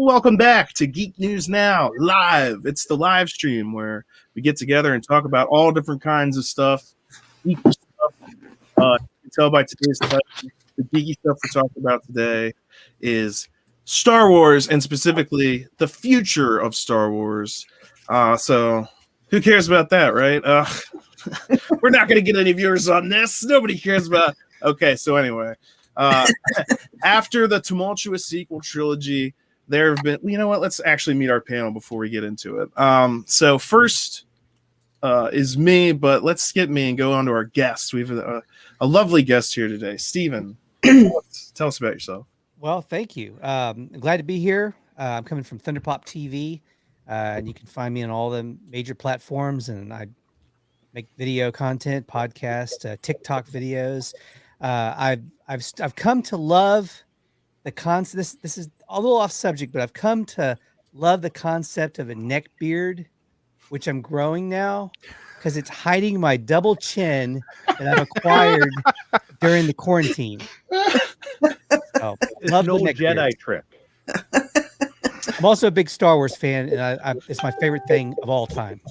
Welcome back to Geek News Now live. It's the live stream where we get together and talk about all different kinds of stuff, geeky stuff. You can tell by today's title, the geeky stuff we're talking about today is Star Wars, and specifically the future of Star Wars. So who cares about that, right? We're not going to get any viewers on this. Nobody cares about. Okay, so anyway, after the tumultuous sequel trilogy, there have been. You know what? Let's actually meet our panel before we get into it. So first is me, but let's skip me and go on to our guest. We have a lovely guest here today, Steven. Tell us about yourself. Well, thank you. I'm glad to be here. I'm coming from Thunderpop TV, and you can find me on all the major platforms. And I make video content, podcast, TikTok videos. I've come to love the concept. This is a little off subject, but I've come to love the concept of a neck beard, which I'm growing now because it's hiding my double chin that I've acquired during the quarantine. Oh, love no the neck Jedi beard. trick. I'm also a big Star Wars fan, and it's my favorite thing of all time.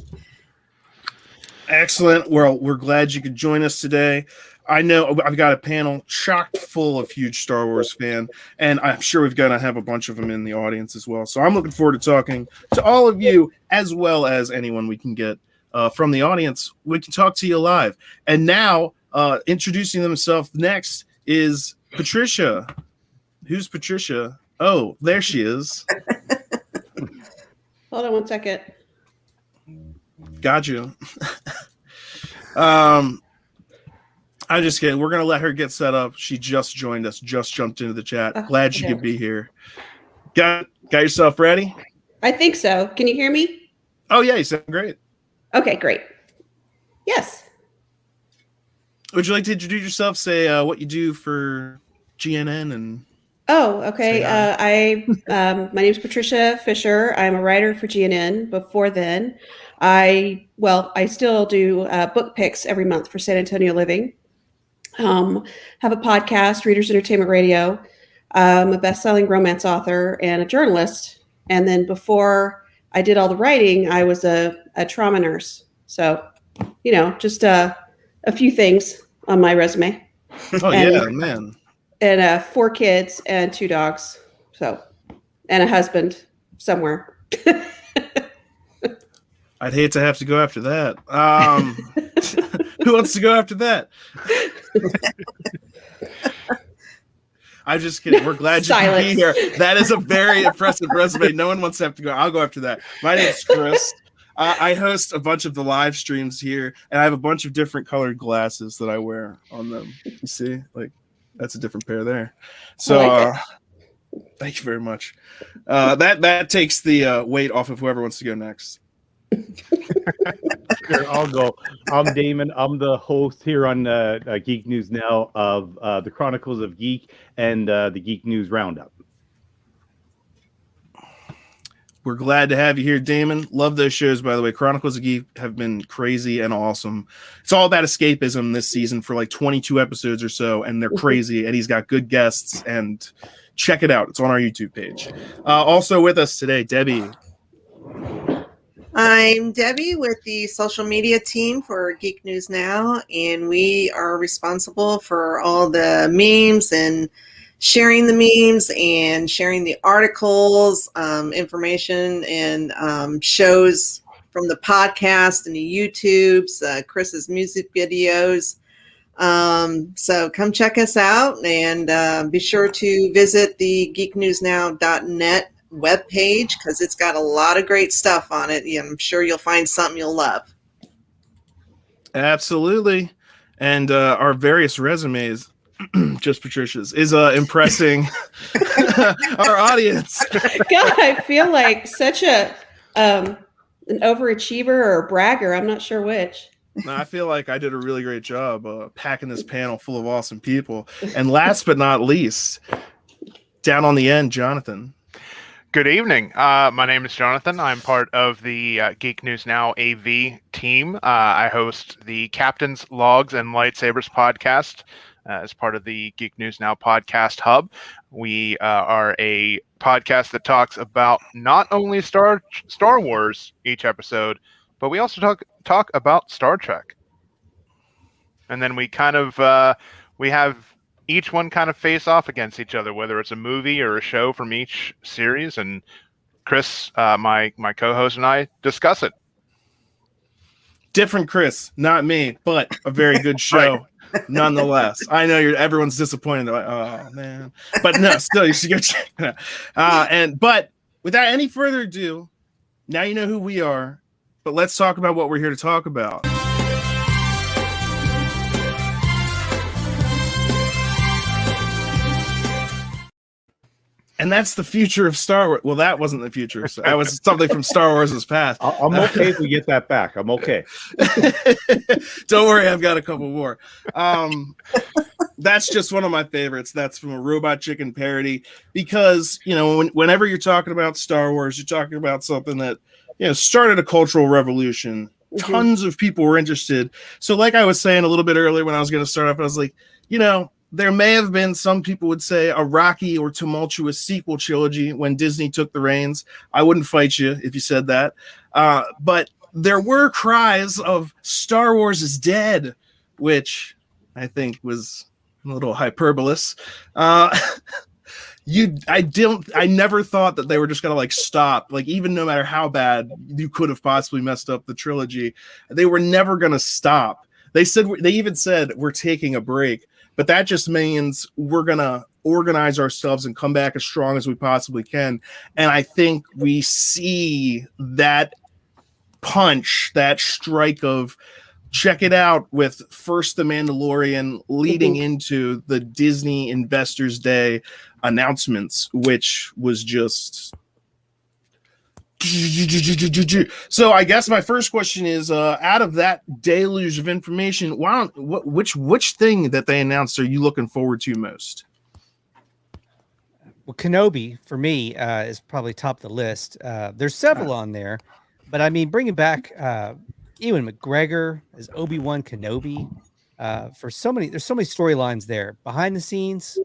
Excellent. Well, we're glad you could join us today. I know I've got a panel chock full of huge Star Wars fan, and I'm sure we've got to have a bunch of them in the audience as well. So I'm looking forward to talking to all of you, as well as anyone we can get from the audience. We can talk to you live. And now, introducing themselves next is Patricia. Who's Patricia? Oh, there she is. Hold on one second. Got you. I'm just kidding. We're going to let her get set up. She just joined us, just jumped into the chat. Glad she could be here. Got yourself ready? I think so. Can you hear me? Oh, yeah. You sound great. Okay, great. Yes. Would you like to introduce yourself, say what you do for GNN? And Oh, okay. My name is Patricia Fisher. I'm a writer for GNN. Before then, I still do book picks every month for San Antonio Living. Have a podcast, Readers Entertainment Radio. I'm a best-selling romance author and a journalist. And then before I did all the writing, I was a trauma nurse. So, just a few things on my resume. Oh, yeah, man. And 4 kids and 2 dogs. So, and a husband somewhere. I'd hate to have to go after that. Who wants to go after that? I'm just kidding. We're glad you can be here. That is a very impressive resume. No one wants to have to go. I'll go after that. My name's Chris. I host a bunch of the live streams here, and I have a bunch of different colored glasses that I wear on them. You see? That's a different pair there. So thank you very much. That takes the weight off of whoever wants to go next. Sure, I'll go. I'm Damon. I'm the host here on Geek News Now of the Chronicles of Geek and the Geek News Roundup. We're glad to have you here, Damon. Love those shows, by the way. Chronicles of Geek have been crazy and awesome. It's all about escapism this season for 22 episodes or so, and they're crazy, and he's got good guests, and check it out. It's on our YouTube page. Also with us today, Debbie. I'm Debbie with the social media team for Geek News Now, and we are responsible for all the memes and sharing the memes and sharing the articles, information, and shows from the podcast and the YouTubes, Chris's music videos. So come check us out, and be sure to visit the geeknewsnow.net webpage because it's got a lot of great stuff on it. I'm sure you'll find something you'll love. Absolutely. And our various resumes, just Patricia's, is impressing our audience. God, I feel like such an overachiever or a bragger. I'm not sure which. No, I feel like I did a really great job packing this panel full of awesome people. And last but not least, down on the end, Jonathan. Good evening. My name is Jonathan. I'm part of the Geek News Now AV team. I host the Captain's Logs and Lightsabers podcast. as part of the Geek News Now podcast hub. We are a podcast that talks about not only Star Wars each episode, but we also talk about Star Trek. And then we kind of we have each one kind of face off against each other, whether it's a movie or a show from each series. And Chris, my co-host, and I discuss it. Different Chris, not me, but a very good show. Right. Nonetheless. I know everyone's disappointed. They're like, oh man. But no, still you should go check it out. But without any further ado, now you know who we are. But let's talk about what we're here to talk about. And that's the future of Star Wars. Well, that wasn't the future. So that was something from Star Wars' past. I'm okay if we get that back. I'm okay. Don't worry, I've got a couple more. That's just one of my favorites. That's from a Robot Chicken parody. Because, whenever you're talking about Star Wars, you're talking about something that, started a cultural revolution. Mm-hmm. Tons of people were interested. So like I was saying a little bit earlier when I was going to start off, I was like, there may have been, some people would say, a rocky or tumultuous sequel trilogy when Disney took the reins. I wouldn't fight you if you said that. But there were cries of Star Wars is dead, which I think was a little hyperbolous. I never thought that they were just going to stop. Even no matter how bad you could have possibly messed up the trilogy, they were never going to stop. They even said, we're taking a break. But that just means we're going to organize ourselves and come back as strong as we possibly can. And I think we see that punch, that strike of check it out with first The Mandalorian leading into the Disney Investors Day announcements, which was just... So I guess my first question is, out of that deluge of information, which thing that they announced are you looking forward to most? Well, Kenobi for me is probably top of the list. There's several on there, but I mean, bringing back Ewan McGregor as Obi-Wan Kenobi. There's so many storylines there behind the scenes,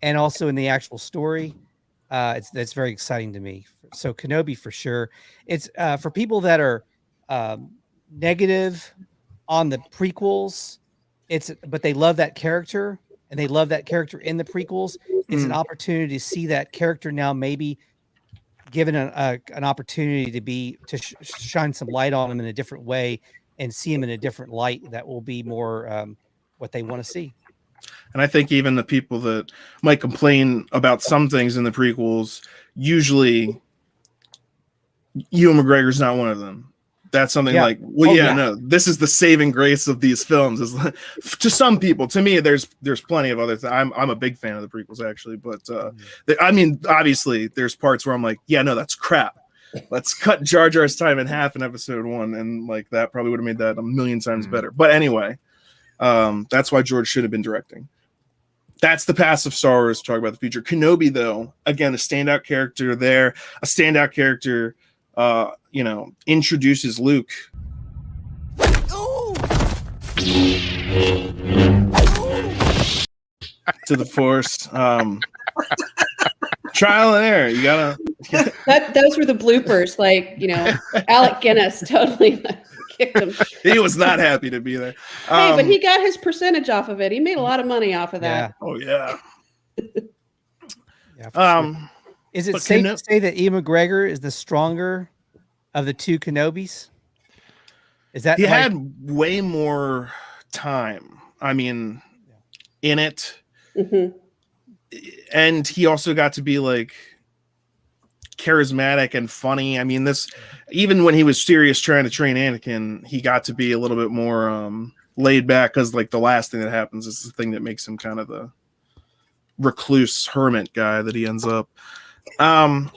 and also in the actual story. That's very exciting to me. So Kenobi for sure. It's for people that are negative on the prequels. But they love that character, and they love that character in the prequels. It's an opportunity to see that character now, maybe given an opportunity to shine some light on him in a different way, and see him in a different light that will be more what they want to see. And I think even the people that might complain about some things in the prequels, usually Ewan McGregor's not one of them. That's something no, this is the saving grace of these films. Is to some people, to me, there's plenty of other things. I'm a big fan of the prequels actually, but I mean, obviously, there's parts where I'm like, yeah, no, that's crap. Let's cut Jar Jar's time in half in episode 1, and that probably would have made that a million times better. But anyway, that's why George should have been directing. That's the past of Star Wars. Talk about the future. Kenobi, though, again, a standout character there. A standout character, introduces Luke. To the Force. Trial and error. You gotta. Those were the bloopers. Alec Guinness totally kicked him. He was not happy to be there. Hey, but he got his percentage off of it. He made a lot of money off of that. Yeah. Oh yeah. Sure. Is it safe to say that Ewan McGregor is the stronger of the two Kenobis? Is that he had way more time? I mean, in it, and he also got to be charismatic and funny. I mean, even when he was serious trying to train Anakin, he got to be a little bit more laid back, because the last thing that happens is the thing that makes him kind of the recluse hermit guy that he ends up. But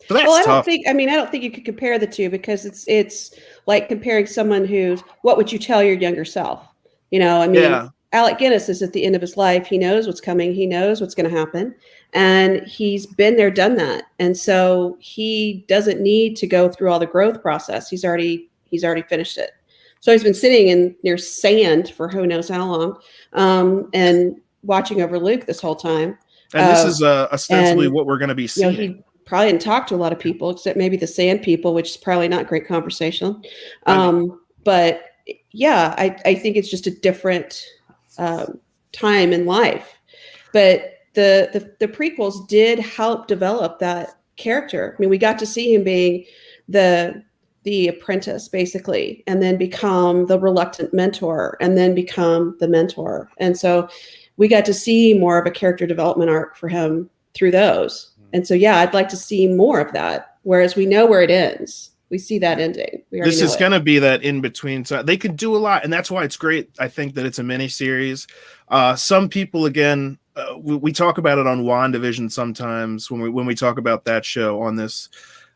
that's tough. I don't think you could compare the two, because it's like comparing someone who's, what would you tell your younger self? Alec Guinness is at the end of his life. He knows what's coming. He knows what's going to happen. And he's been there, done that. And so he doesn't need to go through all the growth process. He's already finished it. So he's been sitting near sand for who knows how long. And watching over Luke this whole time. And this is ostensibly and, what we're going to be You know, seeing. he probably didn't talk to a lot of people except maybe the Sand People, which is probably not great conversation. But yeah, I think it's just a different time in life. But the prequels did help develop that character. I mean, we got to see him being the apprentice basically, and then become the reluctant mentor, and then become the mentor. And so we got to see more of a character development arc for him through those. And so, yeah, I'd like to see more of that. Whereas we know where it ends. We see that ending. This is going to be that in between. So they could do a lot. And that's why it's great. I think that it's a mini series. Some people, again, we talk about it on WandaVision sometimes when we talk about that show on this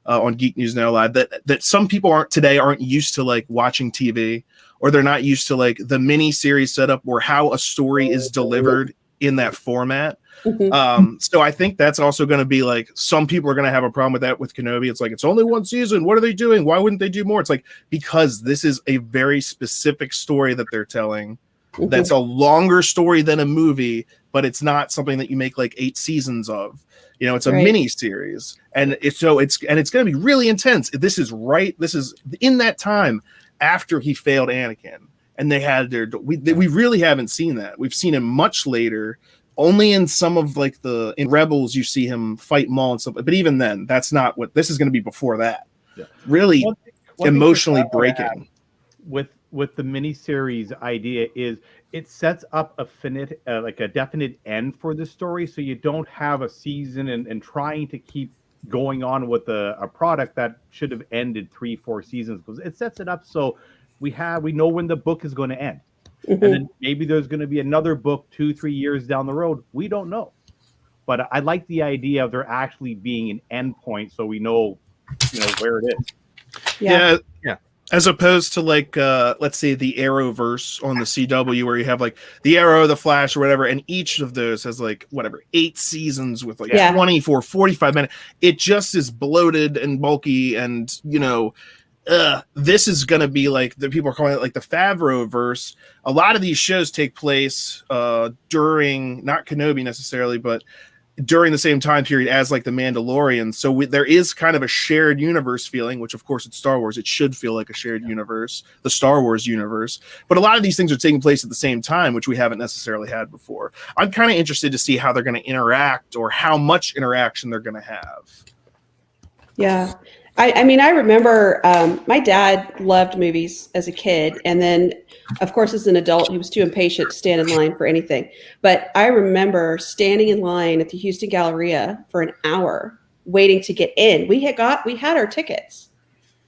on Geek News Now Live, that some people aren't used to like watching TV, or they're not used to like the mini series setup or how a story is delivered in that format. So I think that's also going to be like, some people are going to have a problem with that with Kenobi. It's like, it's only one season. What are they doing? Why wouldn't they do more? It's like, because this is a very specific story that they're telling. That's a longer story than a movie, but it's not something that you make like 8 seasons of. You know, it's a mini series, and it's going to be really intense. This is in that time after he failed Anakin, and they had we really haven't seen that. We've seen him much later. Only in some of like in Rebels you see him fight Maul and stuff, but even then, that's not what this is going to be. Before that, really one emotionally breaking. With the miniseries idea is it sets up a definite end for the story, so you don't have a season and trying to keep going on with a product that should have ended 3-4 seasons, because it sets it up so we know when the book is going to end. And then maybe there's going to be another book 2-3 years down the road. We don't know. But I like the idea of there actually being an end point, so we know, where it is. Yeah. As opposed to like, let's say the Arrowverse on the CW, where you have like the Arrow, the Flash, or whatever, and each of those has like 8 seasons with like 24, 45 minutes. It just is bloated and bulky, and this is going to be like, the people are calling it like the Favreau verse. A lot of these shows take place during, not Kenobi necessarily, but during the same time period as like the Mandalorian. So there is kind of a shared universe feeling, which of course it's Star Wars. It should feel like a shared universe, the Star Wars universe. But a lot of these things are taking place at the same time, which we haven't necessarily had before. I'm kind of interested to see how they're going to interact, or how much interaction they're going to have. Yeah. I mean, I remember my dad loved movies as a kid. And then, of course, as an adult, he was too impatient to stand in line for anything. But I remember standing in line at the Houston Galleria for an hour waiting to get in. We had our tickets,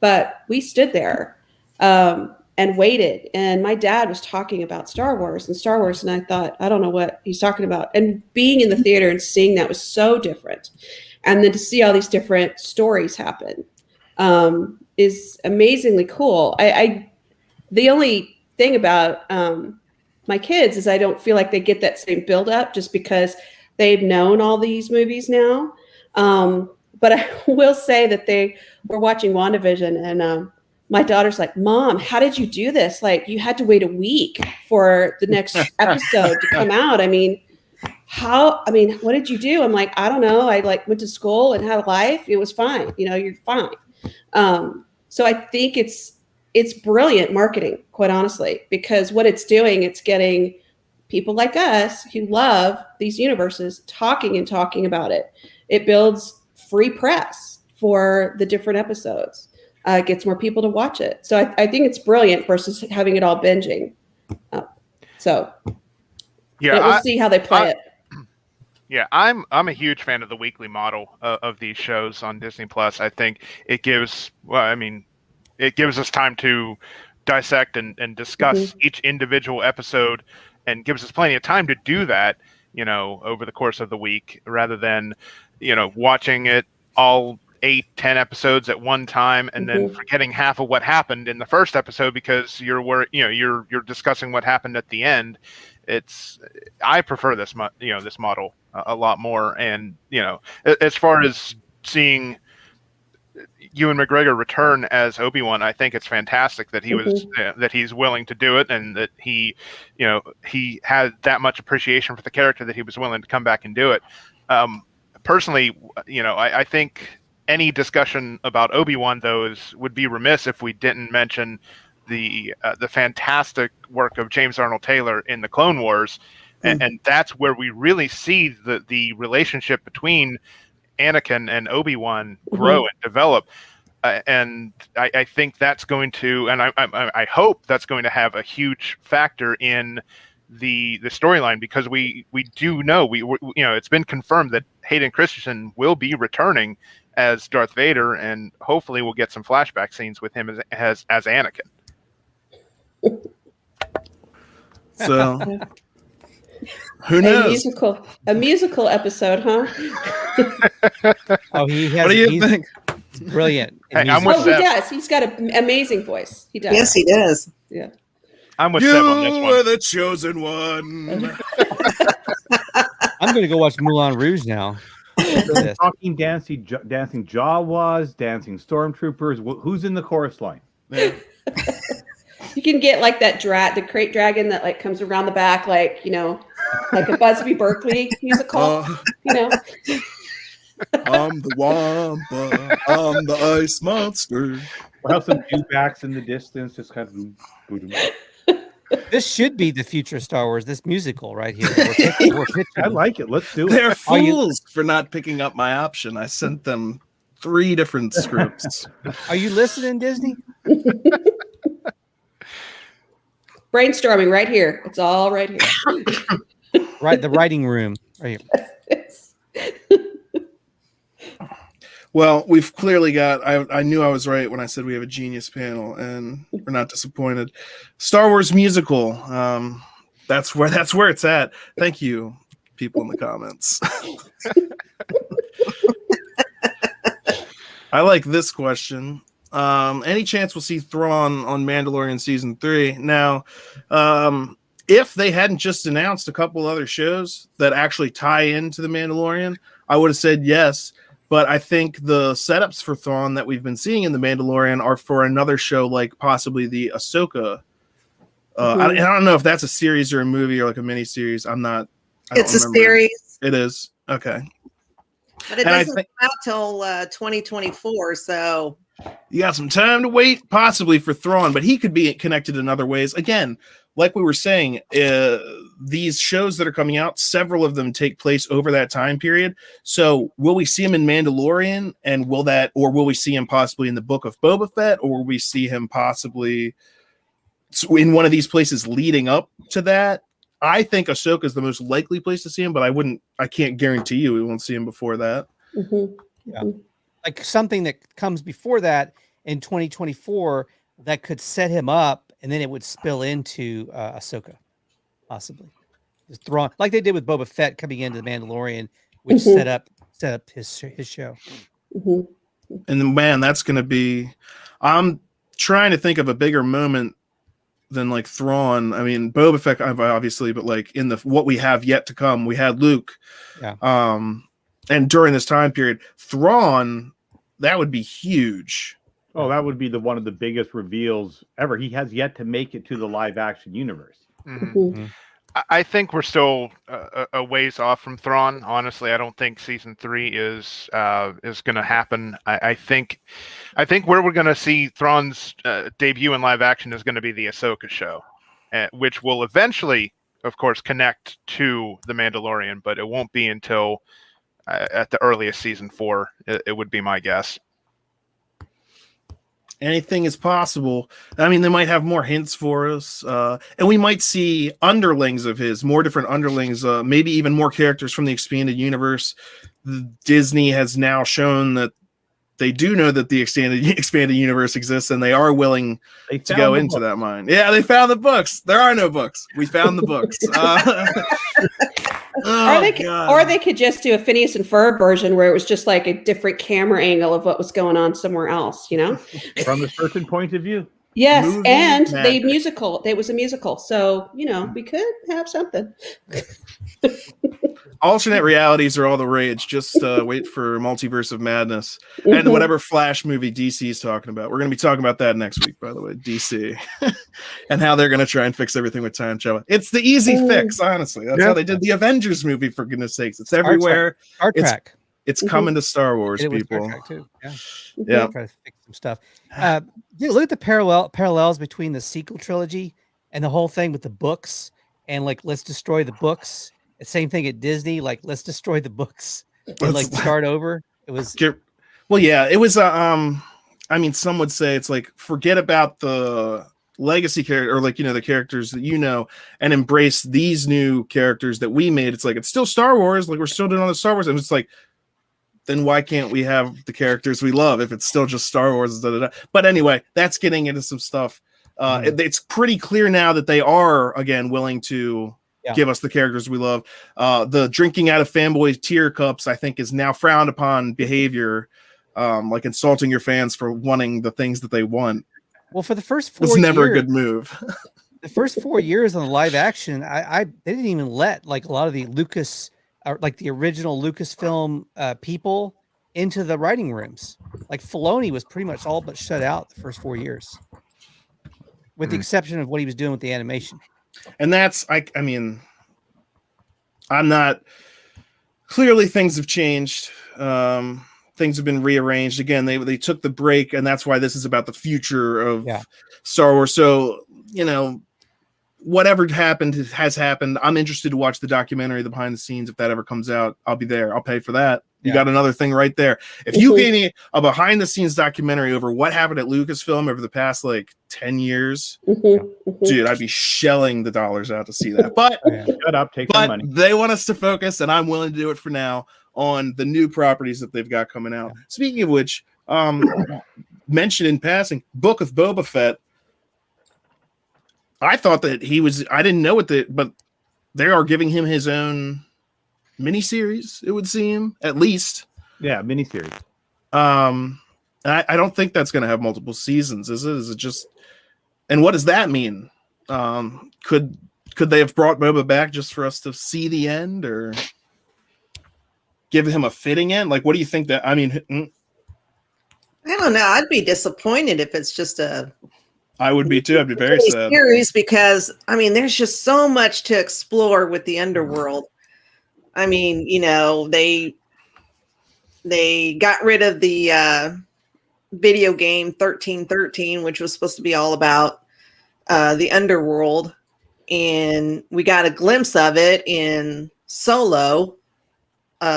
but we stood there and waited. And my dad was talking about Star Wars. And I thought, I don't know what he's talking about. And being in the theater and seeing that was so different. And then to see all these different stories happen is amazingly cool. The only thing about my kids is I don't feel like they get that same build up just because they've known all these movies now. But I will say that they were watching WandaVision, and my daughter's like, "Mom, how did you do this? Like, you had to wait a week for the next episode to come out. I mean, what did you do?" I'm like, "I don't know. I went to school and had a life. It was fine. You're fine." So I think it's brilliant marketing, quite honestly, because what it's doing, it's getting people like us who love these universes talking about it. It builds free press for the different episodes. Gets more people to watch it. So I think it's brilliant versus having it all binging. We'll see how they play it. Yeah, I'm a huge fan of the weekly model of these shows on Disney Plus. I think it gives us time to dissect and discuss each individual episode, and gives us plenty of time to do that, over the course of the week, rather than, watching it all 8-10 episodes at one time and then forgetting half of what happened in the first episode because you're discussing what happened at the end. I prefer this model a lot more. And, as far as seeing Ewan McGregor return as Obi-Wan, I think it's fantastic that he was that he's willing to do it, and that he had that much appreciation for the character that he was willing to come back and do it. Personally, I think any discussion about Obi-Wan would be remiss if we didn't mention the fantastic work of James Arnold Taylor in the Clone Wars, and that's where we really see the relationship between Anakin and Obi-Wan grow and develop. And I think that's going to, and I hope that's going to have a huge factor in the storyline, because we do know it's been confirmed that Hayden Christensen will be returning as Darth Vader, and hopefully we'll get some flashback scenes with him as Anakin. So who knows? A musical episode, huh? Oh, he has. What do you think? Brilliant. Hey, I'm with He Seth. does. He's got an amazing voice. He does. Yes, he does. Yeah. I'm with Seth on this You one. were the chosen one. I'm going to go watch Moulin Rouge now. Talking, dancing Jawas, dancing stormtroopers. Who's in the chorus line? Yeah. You can get like that the crate dragon that like comes around the back, like like a Busby Berkeley musical. I'm the Wampa. I'm the ice monster. We'll have some dewbacks in the distance, just kind of. Boom. This should be the future Star Wars. This musical right here. We're pitching. I like it. Let's do it. They're fools for not picking up my option. I sent them 3 different scripts. Are you listening, Disney? Brainstorming right here. It's all right here. Right, the writing room right here. Well, we've clearly got. I knew I was right when I said we have a genius panel, and we're not disappointed. Star Wars musical. That's where it's at. Thank you, people in the comments. I like this question. Any chance we'll see Thrawn on Mandalorian season 3? Now, if they hadn't just announced a couple other shows that actually tie into the Mandalorian, I would have said yes. But I think the setups for Thrawn that we've been seeing in the Mandalorian are for another show, like possibly the Ahsoka. I don't know if that's a series or a movie or like a mini series. It's a series. It is. Okay. But it doesn't come out till 2024, so you got some time to wait, possibly for Thrawn, but he could be connected in other ways. Again, like we were saying, these shows that are coming out, several of them take place over that time period. So will we see him in Mandalorian, and will we see him possibly in the Book of Boba Fett, or will we see him possibly in one of these places leading up to that? I think Ahsoka is the most likely place to see him, but I can't guarantee you we won't see him before that. Yeah. Like something that comes before that in 2024 that could set him up, and then it would spill into Ahsoka, possibly. Just Thrawn, like they did with Boba Fett coming into the Mandalorian, which set up his show. And then, man, that's going to be. I'm trying to think of a bigger moment than like Thrawn. I mean, Boba Fett obviously, but like in what we have yet to come, we had Luke. Yeah. And during this time period, Thrawn, that would be huge. Oh, that would be one of the biggest reveals ever. He has yet to make it to the live action universe. Mm-hmm. I think we're still a ways off from Thrawn. Honestly, I don't think season 3 is going to happen. I think where we're going to see Thrawn's debut in live action is going to be the Ahsoka show, which will eventually, of course, connect to the Mandalorian, but it won't be until at the earliest season 4. It would be my guess. Anything is possible. I mean, they might have more hints for us, and we might see underlings of his, more different underlings, maybe even more characters from the expanded universe. Disney has now shown that they do know that the expanded universe exists, and they are willing to go into that mine. Yeah, they found the books. There are no books. We found the books. Or they could just do a Phineas and Ferb version where it was just like a different camera angle of what was going on somewhere else, From a certain point of view. Yes, Movie and magic. it was a musical. So, we could have something. alternate realities are all the rage. Just wait for Multiverse of Madness and whatever Flash movie DC is talking about. We're going to be talking about that next week, by the way, DC, and how they're going to try and fix everything with time travel. It's the easy fix, honestly. That's how they did the Avengers movie, for goodness sakes. It's everywhere. Star Trek. It's coming to Star Wars, people. Star Trek too. Yeah. Try to fix some stuff. Look at the parallels between the sequel trilogy and the whole thing with the books, and like, let's destroy the books. The same thing at Disney, like, let's destroy the books and like start over. It was well, yeah, it was. I mean, some would say it's like, forget about the legacy character, or like, the characters that and embrace these new characters that we made. It's like, it's still Star Wars, like we're still doing all the Star Wars, and it's like, then why can't we have the characters we love if it's still just Star Wars? But anyway, that's getting into some stuff. It's pretty clear now that they are, again, willing to give us the characters we love. The drinking out of fanboy tear cups, I think, is now frowned upon behavior, like insulting your fans for wanting the things that they want. Well, for the first 4 years, it's never a good move. The first 4 years on the live action, they didn't even let like a lot of the the original Lucasfilm people into the writing rooms. Like Filoni was pretty much all but shut out the first 4 years, with the exception of what he was doing with the animation. And that's, I mean, I'm not, clearly things have changed. Things have been rearranged. Again, they took the break, and that's why this is about the future of Star Wars. So, whatever happened has happened. I'm interested to watch the documentary, the behind the scenes. If that ever comes out, I'll be there. I'll pay for that. You got another thing right there. If you gave me a behind the scenes documentary over what happened at Lucasfilm over the past like 10 years, dude, I'd be shelling the dollars out to see that. But shut up, take my money. They want us to focus, and I'm willing to do it for now on the new properties that they've got coming out. Speaking of which, mentioned in passing, Book of Boba Fett. I thought that I didn't know but they are giving him his own miniseries, it would seem, at least. Yeah, miniseries. I don't think that's going to have multiple seasons, is it? Is it just, and what does that mean? Could they have brought Boba back just for us to see the end, or give him a fitting end? Like, what do you think that, I mean, I don't know. I'd be disappointed if it's just I would be too. I'd be very sad. Series, because I mean, there's just so much to explore with the underworld. I mean, they got rid of the video game 1313, which was supposed to be all about the underworld, and we got a glimpse of it in Solo,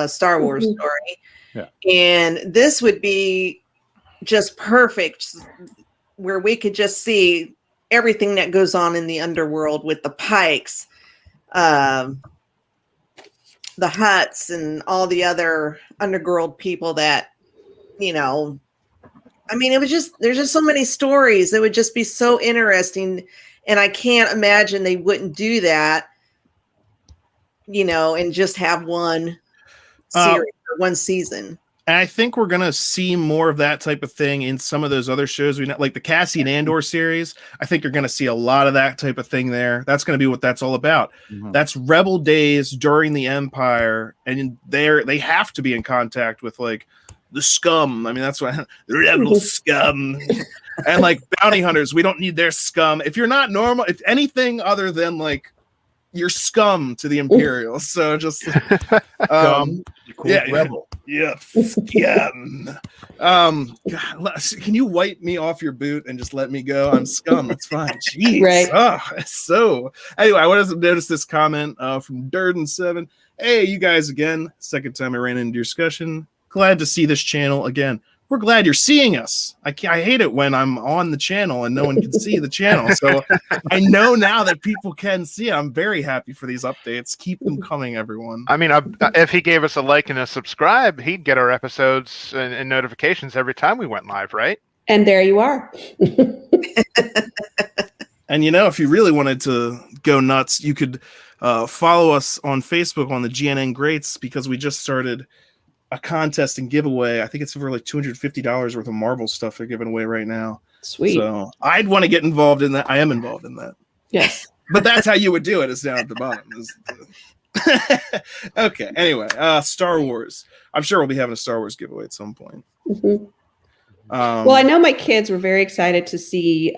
Star Wars story. Yeah. And this would be just perfect, where we could just see everything that goes on in the underworld with the Pikes, the Hutts, and all the other underworld people that, I mean, there's just so many stories. It would just be so interesting. And I can't imagine they wouldn't do that, and just have one series or one season. And I think we're going to see more of that type of thing in some of those other shows. We know, like the Cassian Andor series. I think you're going to see a lot of that type of thing there. That's going to be what that's all about. Mm-hmm. That's rebel days during the Empire. And they have to be in contact with like the scum. I mean, that's why the rebel scum and like bounty hunters. We don't need their scum. If you're not normal, if anything other than like you're scum to the Imperials. So just, rebel. Yeah, scum. God, can you wipe me off your boot and just let me go? I'm scum. That's fine. Jeez. Right. So anyway, I wanted to notice this comment from Durden7. Hey, you guys again. Second time I ran into your discussion. Glad to see this channel again. We're glad you're seeing us. I hate it when I'm on the channel and no one can see the channel. So I know now that people can see it. I'm very happy for these updates. Keep them coming, everyone. I mean, if he gave us a like and a subscribe, he'd get our episodes and notifications every time we went live, right? And there you are. And if you really wanted to go nuts, you could follow us on Facebook on the GNN Greats, because we just started a contest and giveaway. I think it's for like $250 worth of Marvel stuff they're giving away right now. Sweet. So I'd want to get involved in that. I am involved in that. Yes. But that's how you would do it, is down at the bottom. Okay. Anyway, Star Wars. I'm sure we'll be having a Star Wars giveaway at some point. Mhm. Well, I know my kids were very excited to see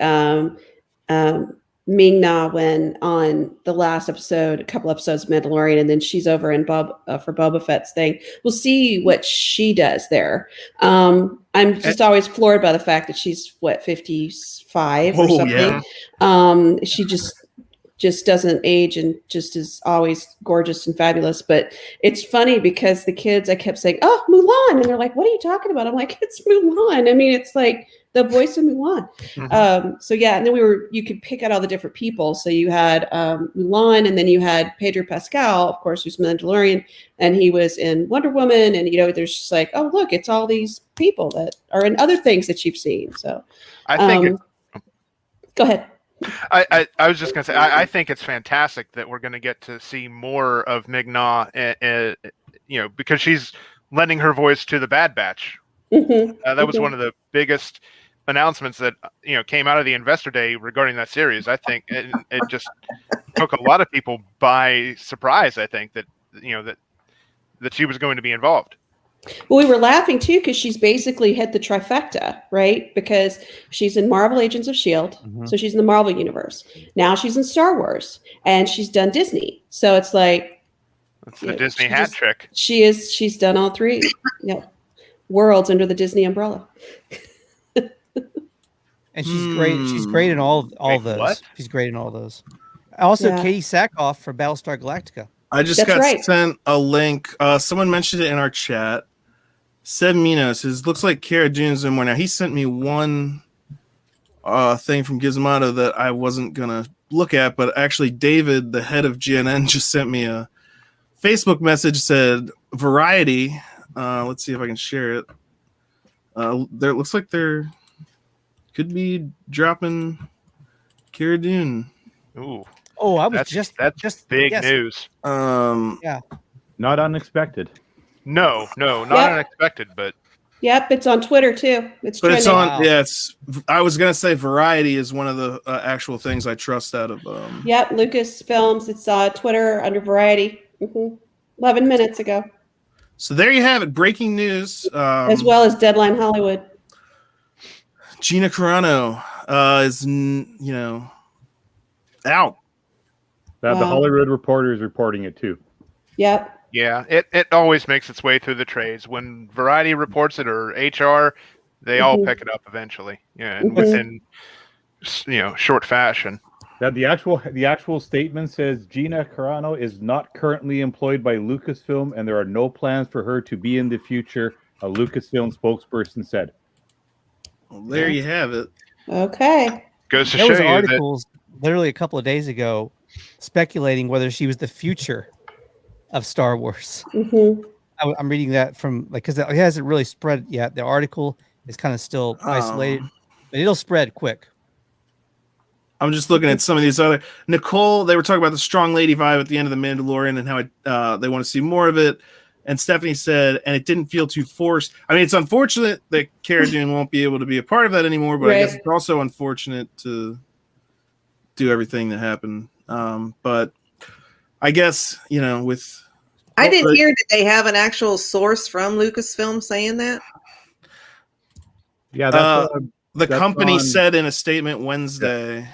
Ming Na when on the last episode, a couple episodes of Mandalorian, and then she's over in for Boba Fett's thing. We'll see what she does there. I'm just always floored by the fact that she's 55 or something. Yeah. She just doesn't age and just is always gorgeous and fabulous. But it's funny because the kids, I kept saying, "Oh, Mulan," and they're like, "What are you talking about?" I'm like, "It's Mulan." I mean, it's like the voice of Mulan. So yeah, and then you could pick out all the different people. So you had Mulan, and then you had Pedro Pascal, of course, who's Mandalorian, and he was in Wonder Woman. And there's just like, oh look, it's all these people that are in other things that you've seen. So I think. Go ahead. I was just gonna say I think it's fantastic that we're gonna get to see more of Ming-Na, because she's lending her voice to the Bad Batch. That was one of the biggest announcements that came out of the Investor Day regarding that series. I think it just took a lot of people by surprise. I think that that she was going to be involved. Well, we were laughing too because she's basically hit the trifecta, right? Because she's in Marvel Agents of S.H.I.E.L.D., so she's in the Marvel universe. Now she's in Star Wars, and she's done Disney. So it's like it's the Disney hat trick. She's done all three. Worlds under the Disney umbrella. And she's great. She's great in all those. What? She's great in all those. Also, Yeah. Katie Sackhoff for Battlestar Galactica. I just That's got right. sent a link. Someone mentioned it in our chat. Seb Mino says, looks like Cara Dune's in more now. He sent me one thing from Gizmodo that I wasn't going to look at, but actually David, the head of GNN, just sent me a Facebook message, said, Variety. Let's see if I can share it. There looks like there could be dropping Cara Dune. Ooh. Oh, I was That's just big yes. news. Yeah. Not unexpected. No, not Yep. unexpected, but Yep, it's on Twitter too. It's But trending. it's on, Wow. yeah, I was going to say Variety is one of the actual things I trust out of. Yep, Lucasfilms. It's Twitter under Variety. 11 minutes ago. So there you have it. Breaking news. As well as Deadline Hollywood. Gina Carano is, out. The Wow. Hollywood Reporter is reporting it too. Yep. yeah, it always makes its way through the trades. When Variety reports it or HR, they all pick it up eventually. Yeah, and within short fashion. That the actual statement says Gina Carano is not currently employed by Lucasfilm, and there are no plans for her to be in the future. A Lucasfilm spokesperson said. Well, there you have it. Okay. Goes to There show was you articles literally a couple of days ago speculating whether she was the future of Star Wars. I'm reading that from because it hasn't really spread yet. The article is kind of still isolated, but it'll spread quick. I'm just looking at some of these other Nicole. They were talking about the strong lady vibe at the end of the Mandalorian and how they want to see more of it. And Stephanie said, and it didn't feel too forced. I mean, it's unfortunate that Cara Dune won't be able to be a part of that anymore, but I guess it's also unfortunate to do everything that happened. But I guess with. I didn't hear. Did they have an actual source from Lucasfilm saying that? Yeah, the company said in a statement Wednesday,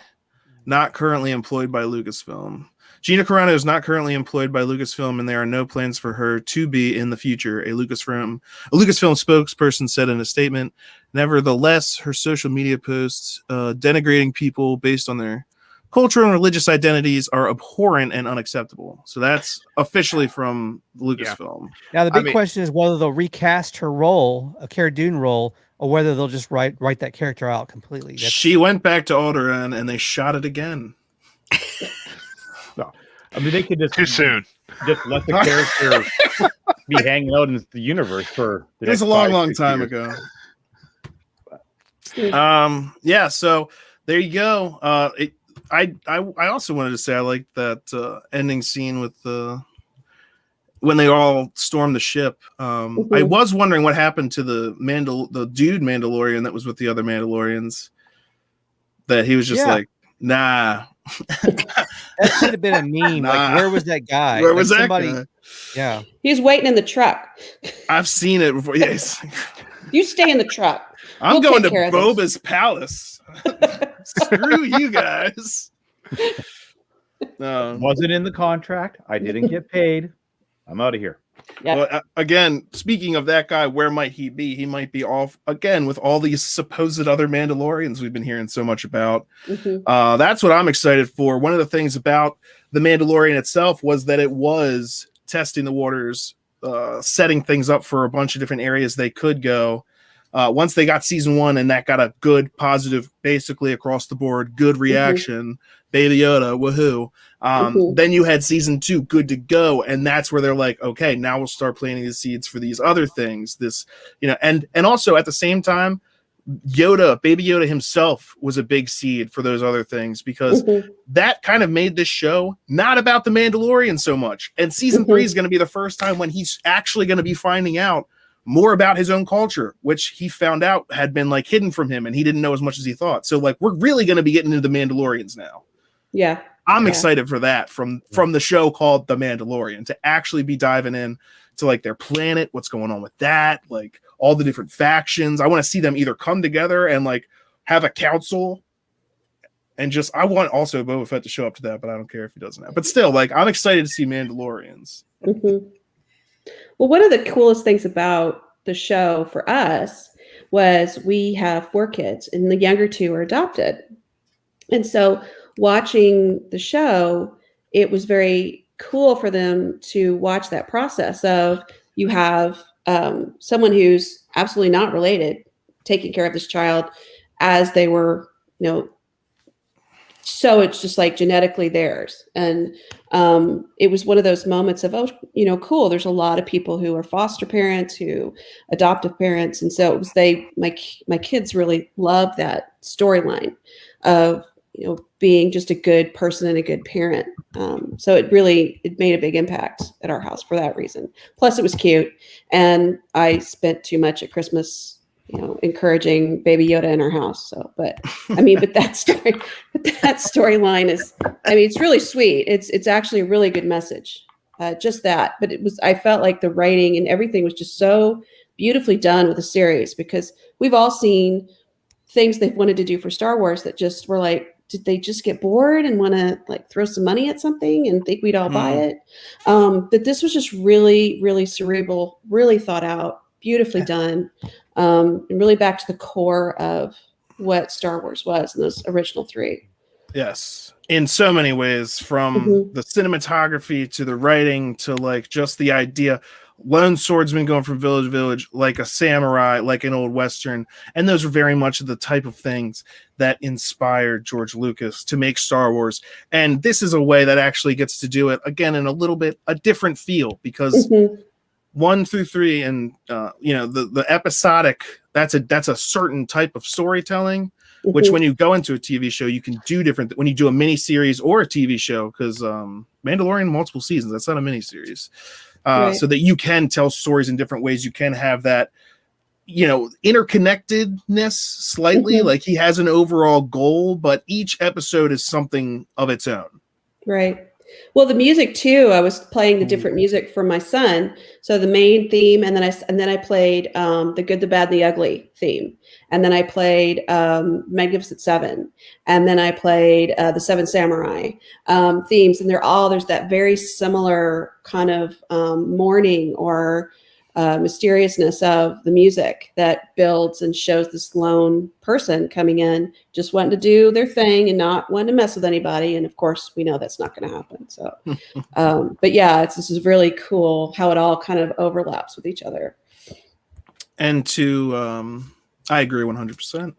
not currently employed by Lucasfilm. Gina Carano is not currently employed by Lucasfilm, and there are no plans for her to be in the future, a Lucasfilm spokesperson said in a statement. Nevertheless, her social media posts denigrating people based on their cultural and religious identities are abhorrent and unacceptable. So that's officially from Lucasfilm. Now, the big question is whether they'll recast her role, a Cara Dune role, or whether they'll just write that character out completely. She went back to Alderaan, and they shot it again. No. I mean, they could just too soon. Just let the character be hanging out in the universe for. It was a long time ago. Yeah. So there you go. I also wanted to say I like that ending scene with when they all stormed the ship. I was wondering what happened to the dude Mandalorian that was with the other Mandalorians. That he was just like, nah, That should have been a meme. Nah. Like, where was that guy? Where Like, was that somebody? guy? Yeah. He's waiting in the truck. I've seen it before. Yes. You stay in the truck. I'm We'll going take to care of this. Boba's palace. Screw you guys. Wasn't in the contract. I didn't get paid. I'm out of here. Yeah. Well, again, speaking of that guy, where might he be? He might be off again with all these supposed other Mandalorians we've been hearing so much about. Mhm. That's what I'm excited for. One of the things about the Mandalorian itself was that it was testing the waters, setting things up for a bunch of different areas they could go. Once they got season 1 and that got a good, positive, basically across the board, good reaction, Baby Yoda, woohoo. Then you had season 2, good to go, and that's where they're like, okay, now we'll start planting the seeds for these other things. This, and also at the same time, Baby Yoda himself was a big seed for those other things because that kind of made this show not about the Mandalorian so much. And season 3 is going to be the first time when he's actually going to be finding out more about his own culture, which he found out had been like hidden from him and he didn't know as much as he thought. So like, we're really going to be getting into the Mandalorians now. Yeah. I'm excited for that from the show called The Mandalorian to actually be diving in to like their planet, what's going on with that, like all the different factions. I want to see them either come together and like have a council and just, I want also Boba Fett to show up to that, but I don't care if he doesn't have, but still like, I'm excited to see Mandalorians. Well, one of the coolest things about the show for us was we have 4 kids and the younger 2 are adopted. And so watching the show, it was very cool for them to watch that process of you have someone who's absolutely not related taking care of this child as they were, so it's just like genetically theirs. And it was one of those moments of, cool. There's a lot of people who are foster parents, who adoptive parents. And so it was my kids really loved that storyline of, being just a good person and a good parent. So it made a big impact at our house for that reason. Plus it was cute. And I spent too much at Christmas, encouraging Baby Yoda in our house. So, but that storyline is, it's really sweet. It's actually a really good message. Just that, but I felt like the writing and everything was just so beautifully done with the series because we've all seen things they've wanted to do for Star Wars that just were like, did they just get bored and want to like throw some money at something and think we'd all buy it? But this was just really, really cerebral, really thought out, beautifully done, and really back to the core of what Star Wars was in those original 3. Yes, in so many ways, from the cinematography to the writing to like just the idea. Lone swordsman going from village to village, like a samurai, like an old Western. And those are very much the type of things that inspired George Lucas to make Star Wars. And this is a way that actually gets to do it, again, in a little bit, a different feel, because 1 through 3 and, the episodic, that's a certain type of storytelling, which when you go into a TV show, you can do different, when you do a mini series or a TV show, because Mandalorian, multiple seasons, that's not a mini series. Right. So that you can tell stories in different ways. You can have that, interconnectedness slightly. Like he has an overall goal, but each episode is something of its own. Right. Well, the music too. I was playing the different music for my son. So the main theme, and then I played the Good, the Bad, and the Ugly theme, and then I played Magnificent Seven, and then I played the Seven Samurai themes, and there's that very similar kind of mourning or mysteriousness of the music that builds and shows this lone person coming in, just wanting to do their thing and not wanting to mess with anybody. And of course, we know that's not going to happen. So, but yeah, this is really cool how it all kind of overlaps with each other. And I agree 100%.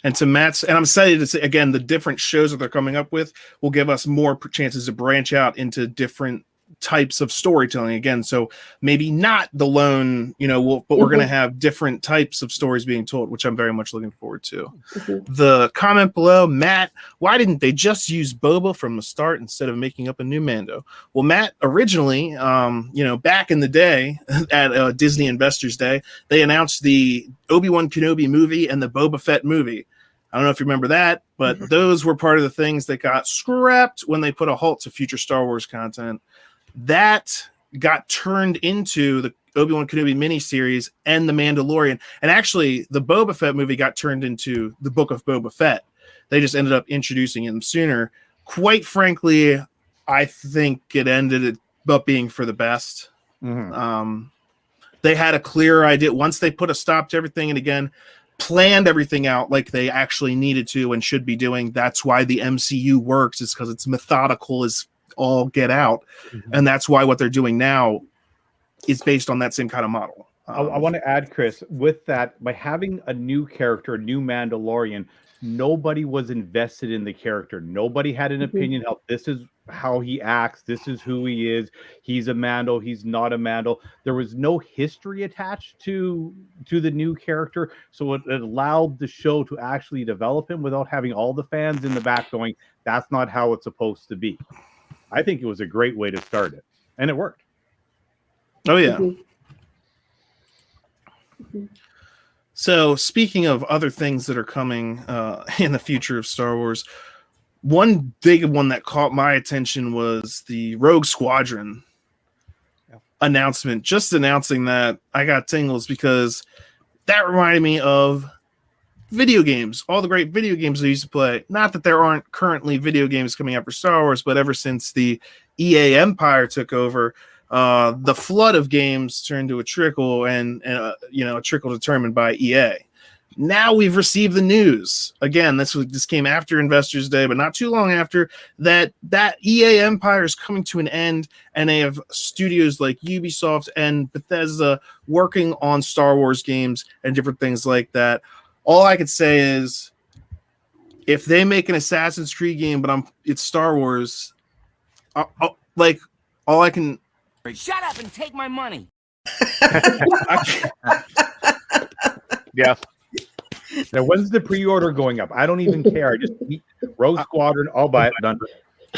And to Matt's, and I'm excited to say, again, the different shows that they're coming up with will give us more chances to branch out into different types of storytelling again. So maybe not the lone, but we're going to have different types of stories being told, which I'm very much looking forward to. The comment below, Matt, why didn't they just use Boba from the start instead of making up a new Mando? Well, Matt, originally, back in the day at Disney Investors Day, they announced the Obi-Wan Kenobi movie and the Boba Fett movie. I don't know if you remember that, but those were part of the things that got scrapped when they put a halt to future Star Wars content. That got turned into the Obi-Wan Kenobi miniseries and the Mandalorian. And actually, the Boba Fett movie got turned into the Book of Boba Fett. They just ended up introducing him sooner. Quite frankly, I think it ended up being for the best. They had a clearer idea. Once they put a stop to everything and again, planned everything out like they actually needed to and should be doing. That's why the MCU works. It's because it's methodical as all get out. And that's why what they're doing now is based on that same kind of model. I want to add, Chris, with that, by having a new character, a new Mandalorian, nobody was invested in the character. Nobody had an opinion how this is how he acts. This is who he is. He's a Mando. He's not a Mando. There was no history attached to the new character. So it allowed the show to actually develop him without having all the fans in the back going, that's not how it's supposed to be. I think it was a great way to start it. And it worked. Oh, yeah. So speaking of other things that are coming in the future of Star Wars, one big one that caught my attention was the Rogue Squadron announcement. Just announcing that, I got tingles because that reminded me of video games, all the great video games I used to play. Not that there aren't currently video games coming out for Star Wars, but ever since the EA empire took over, the flood of games turned to a trickle, and a trickle determined by EA. Now we've received the news again. This came after Investors Day, but not too long after that EA empire is coming to an end, and they have studios like Ubisoft and Bethesda working on Star Wars games and different things like that. All I could say is, if they make an Assassin's Creed game, but it's Star Wars, all I can. Shut up and take my money. Yeah. Now, when's the pre-order going up? I don't even care. I just eat Rogue Squadron. I'll buy it. Done.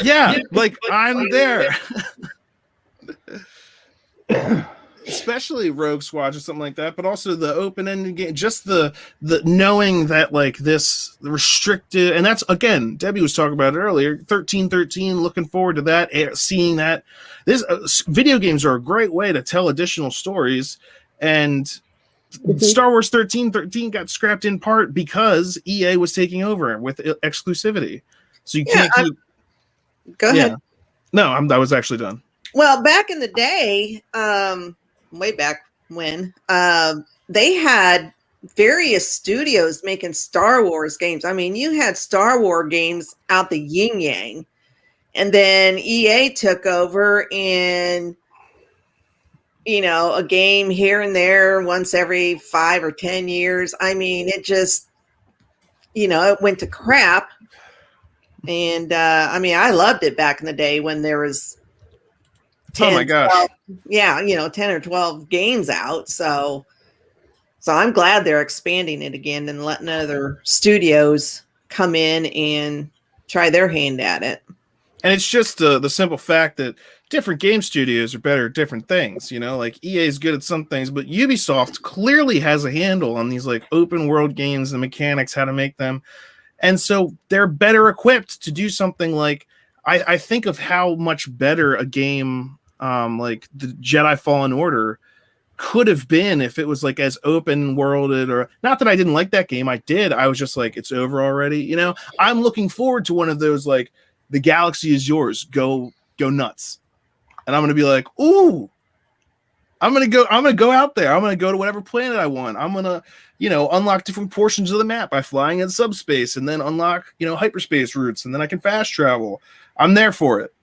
Yeah, like I'm there. Especially Rogue Squadron, something like that, but also the open-ended game, just the knowing that like this restricted, and that's again, Debbie was talking about it earlier, 1313, looking forward to that, seeing that. This video games are a great way to tell additional stories, and Star Wars 1313 got scrapped in part because EA was taking over with exclusivity. So you can't keep... Go ahead. No, I was actually done. Well, back in the day, way back when, they had various studios making Star Wars games. I mean, you had Star Wars games out the yin yang, and then EA took over, and a game here and there once every 5 or 10 years. I mean, it just, it went to crap. And I loved it back in the day when there was 10, oh my gosh. 12, 10 or 12 games out. So I'm glad they're expanding it again and letting other studios come in and try their hand at it. And it's just the simple fact that different game studios are better at different things. Like EA is good at some things, but Ubisoft clearly has a handle on these like open world games, the mechanics, how to make them. And so they're better equipped to do something like, I think of how much better a game like the Jedi Fallen Order could have been if it was like as open worlded, or not that I didn't like that game. I did. I was just like, it's over already. I'm looking forward to one of those, like, the galaxy is yours. Go nuts. And I'm going to be like, ooh, I'm going to go out there. I'm going to go to whatever planet I want. I'm going to, unlock different portions of the map by flying in subspace, and then unlock, hyperspace routes, and then I can fast travel. I'm there for it.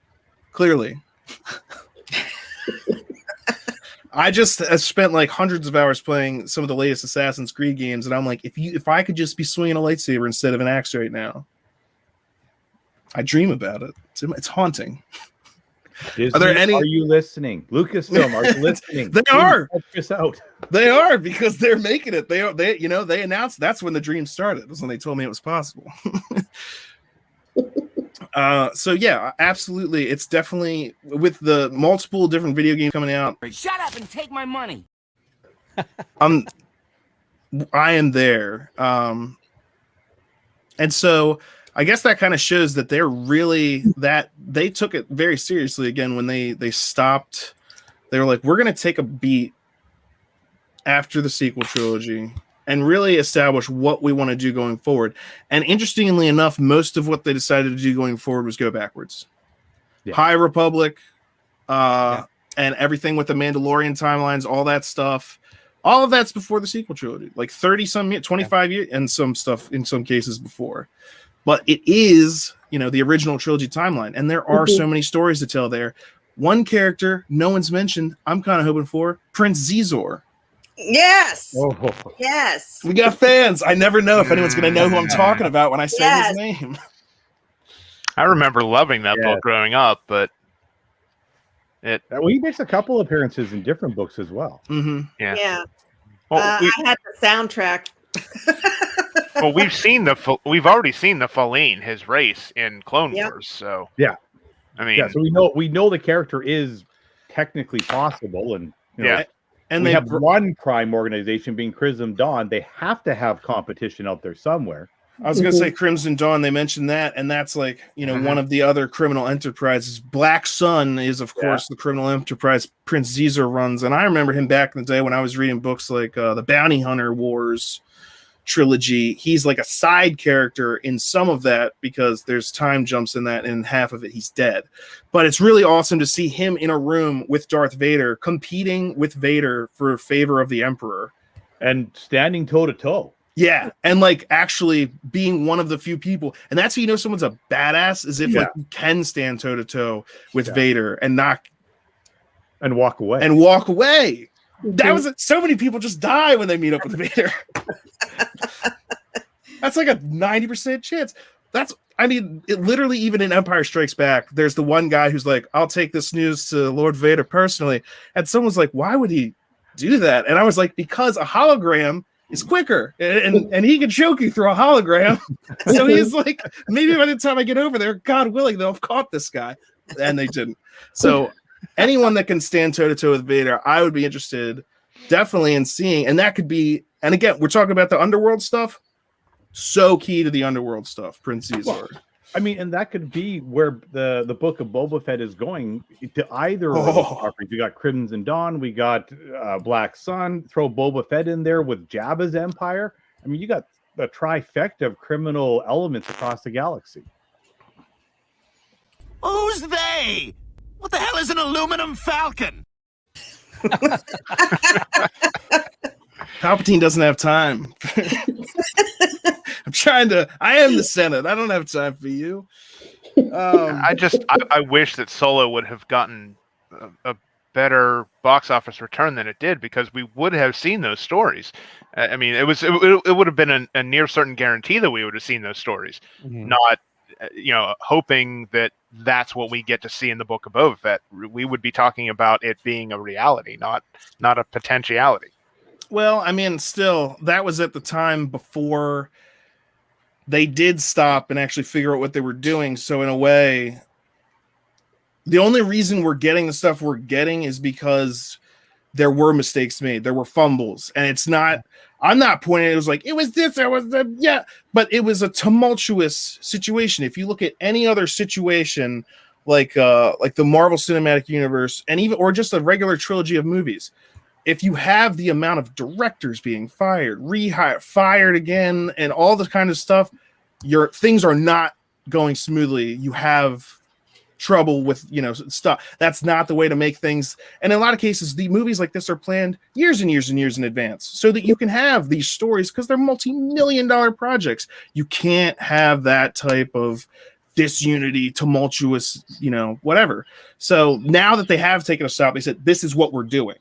Clearly. I just have spent like hundreds of hours playing some of the latest Assassin's Creed games, and I'm like, if I could just be swinging a lightsaber instead of an axe right now. I dream about it. It's haunting. Disney, are you listening? Lucasfilm, are you listening? They are. Help us out. They are, because they're making it. They announced that's when the dream started. Was when they told me it was possible. So yeah, absolutely. It's definitely, with the multiple different video games coming out. Shut up and take my money. I am there. And so I guess that kind of shows that they're really that they took it very seriously again when they stopped. They were like, we're going to take a beat after the sequel trilogy and really establish what we want to do going forward. And interestingly enough, most of what they decided to do going forward was go backwards. Yeah. High Republic, and everything with the Mandalorian timelines, all that stuff. All of that's before the sequel trilogy, like 30 some years, 25 years, and some stuff in some cases before. But it is, the original trilogy timeline. And there are so many stories to tell there. One character no one's mentioned, I'm kind of hoping for, Prince Xizor. Yes. Oh. Yes. We got fans. I never know if anyone's going to know who I'm talking about when I say his name. I remember loving that book growing up, but he makes a couple appearances in different books as well. Mm-hmm. Yeah. Well, I had the soundtrack. Well, we've already seen the Faline, his race in Clone Wars. So yeah, I mean, so we know the character is technically possible, and and they have one crime organization being Crimson Dawn. They have to have competition out there somewhere. I was going to say Crimson Dawn. They mentioned that, and that's like one of the other criminal enterprises. Black Sun is, of course, the criminal enterprise Prince Xizor runs, and I remember him back in the day when I was reading books like the Bounty Hunter Wars trilogy. He's like a side character in some of that because there's time jumps in that, and half of it he's dead. But it's really awesome to see him in a room with Darth Vader, competing with Vader for favor of the Emperor, and standing toe to toe. Yeah, and like actually being one of the few people, and that's how you know someone's a badass, is if like you can stand toe to toe with Vader and walk away. That was so many people just die when they meet up with Vader. That's like a 90% chance. It literally, even in Empire Strikes Back, there's the one guy who's like, I'll take this news to Lord Vader personally. And someone's like, why would he do that? And I was like, because a hologram is quicker and he can choke you through a hologram. So he's like, maybe by the time I get over there, God willing, they'll have caught this guy. And they didn't. So anyone that can stand toe to toe with Vader, I would be interested definitely in seeing. And that could be, and again, we're talking about the underworld stuff. So key to the underworld stuff, Prince Xizor. Well, and that could be where the book of Boba Fett is going to either of those properties. We got Crimson Dawn, we got Black Sun. Throw Boba Fett in there with Jabba's empire. You got the trifecta of criminal elements across the galaxy. Who's they? What the hell is an aluminum falcon? Palpatine doesn't have time. I am the Senate. I don't have time for you. I wish that Solo would have gotten a better box office return than it did, because we would have seen those stories. It would have been a near certain guarantee that we would have seen those stories, not hoping that that's what we get to see in the Book of Boba Fett. We would be talking about it being a reality, not a potentiality. Well, still, that was at the time before they did stop and actually figure out what they were doing. So in a way, the only reason we're getting the stuff we're getting is because there were mistakes made. There were fumbles. And it's not, I'm not pointing, it was like, it was this, it was that, yeah. But it was a tumultuous situation. If you look at any other situation, like the Marvel Cinematic Universe, and even, or just a regular trilogy of movies, if you have the amount of directors being fired, rehired, fired again, and all this kind of stuff, your things are not going smoothly. You have trouble with stuff. That's not the way to make things. And in a lot of cases, the movies like this are planned years and years and years in advance, so that you can have these stories, because they're multi-million-dollar projects. You can't have that type of disunity, tumultuous, whatever. So now that they have taken a stop, they said, this is what we're doing.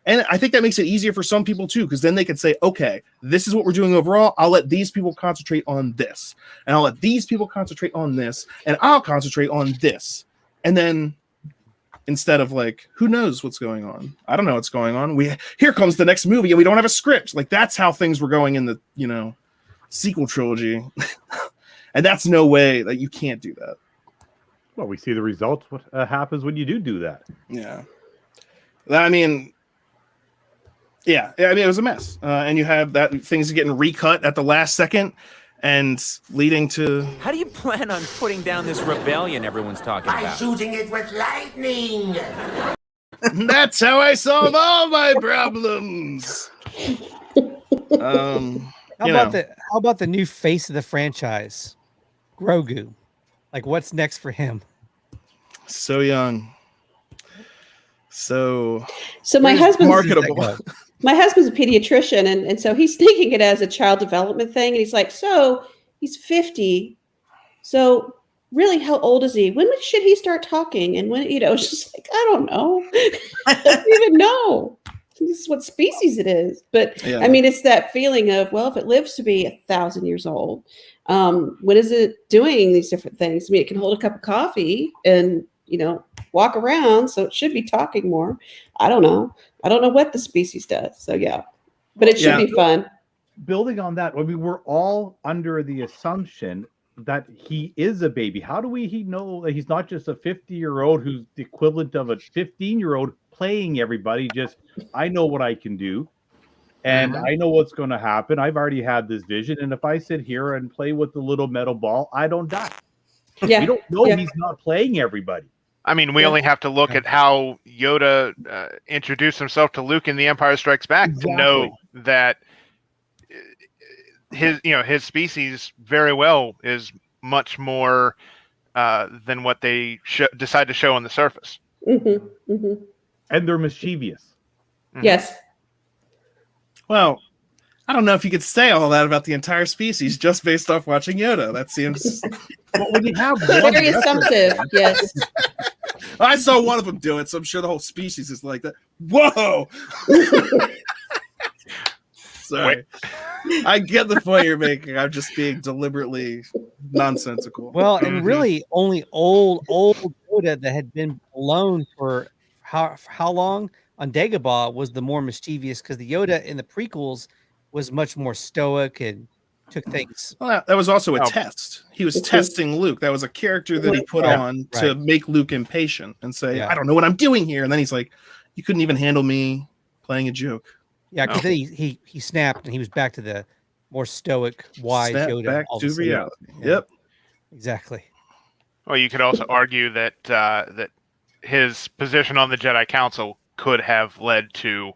And I think that makes it easier for some people too, because then they can say, okay, this is what we're doing overall. I'll let these people concentrate on this, and I'll let these people concentrate on this, and I'll concentrate on this. And then instead of like, who knows what's going on? I don't know what's going on. Here comes the next movie and we don't have a script. Like, that's how things were going in the, sequel trilogy. And that's no way that you can't do that. Well, we see the results. What happens when you do that? Yeah. Yeah, it was a mess. And you have that things getting recut at the last second. and leading to. How do you plan on putting down this rebellion everyone's talking By about? shooting it with lightning. That's how I solve all my problems. How about the new face of the franchise, Grogu? Like, what's next for him? So young. So my husband's marketable. My husband's a pediatrician, and so he's thinking it as a child development thing. And he's like, so he's 50. So really, how old is he? When should he start talking? And when, it's just like, I don't know. I don't even know. This is what species it is. But Yeah. I mean, it's that feeling of, well, if it lives to be 1,000 years old, when is it doing these different things? I mean, it can hold a cup of coffee and, walk around. So it should be talking more. I don't know. I don't know what the species does. So yeah, but it should be fun. Building on that, I mean, we're all under the assumption that he is a baby. How do he know that he's not just a 50-year-old who's the equivalent of a 15-year-old playing everybody? Just, I know what I can do, and I know what's going to happen. I've already had this vision, and if I sit here and play with the little metal ball, I don't die. Yeah. We don't know he's not playing everybody. I mean, we only have to look at how Yoda introduced himself to Luke in The Empire Strikes Back to know that his species very well is much more than what they decide to show on the surface. Mm-hmm. Mm-hmm. And they're mischievous. Yes. Well, I don't know if you could say all that about the entire species just based off watching Yoda. That seems. Well, when you have very assumptive. Yes. I saw one of them do it, so I'm sure the whole species is like that. Whoa! Sorry. I get the point you're making. I'm just being deliberately nonsensical. Well, and really only old Yoda that had been alone for how long on Dagobah was the more mischievous, because the Yoda in the prequels was much more stoic and took things. Well, that was also a test. He was testing Luke. That was a character that he put on to make Luke impatient and say, I don't know what I'm doing here. And then he's like, you couldn't even handle me playing a joke. Yeah, because then he snapped and he was back to the more stoic, wise Yoda. Back to reality. Yeah. Yep. Exactly. Well, you could also argue that that his position on the Jedi Council could have led to,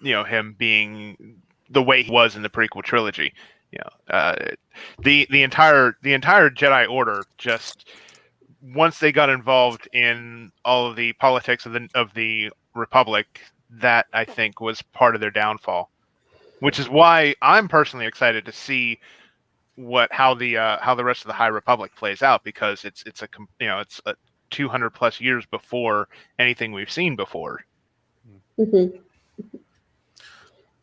him being the way he was in the prequel trilogy. The entire Jedi Order, just once they got involved in all of the politics of the Republic, that I think was part of their downfall, which is why I'm personally excited to see how the rest of the High Republic plays out, because it's a 200 plus years before anything we've seen before. Mm-hmm.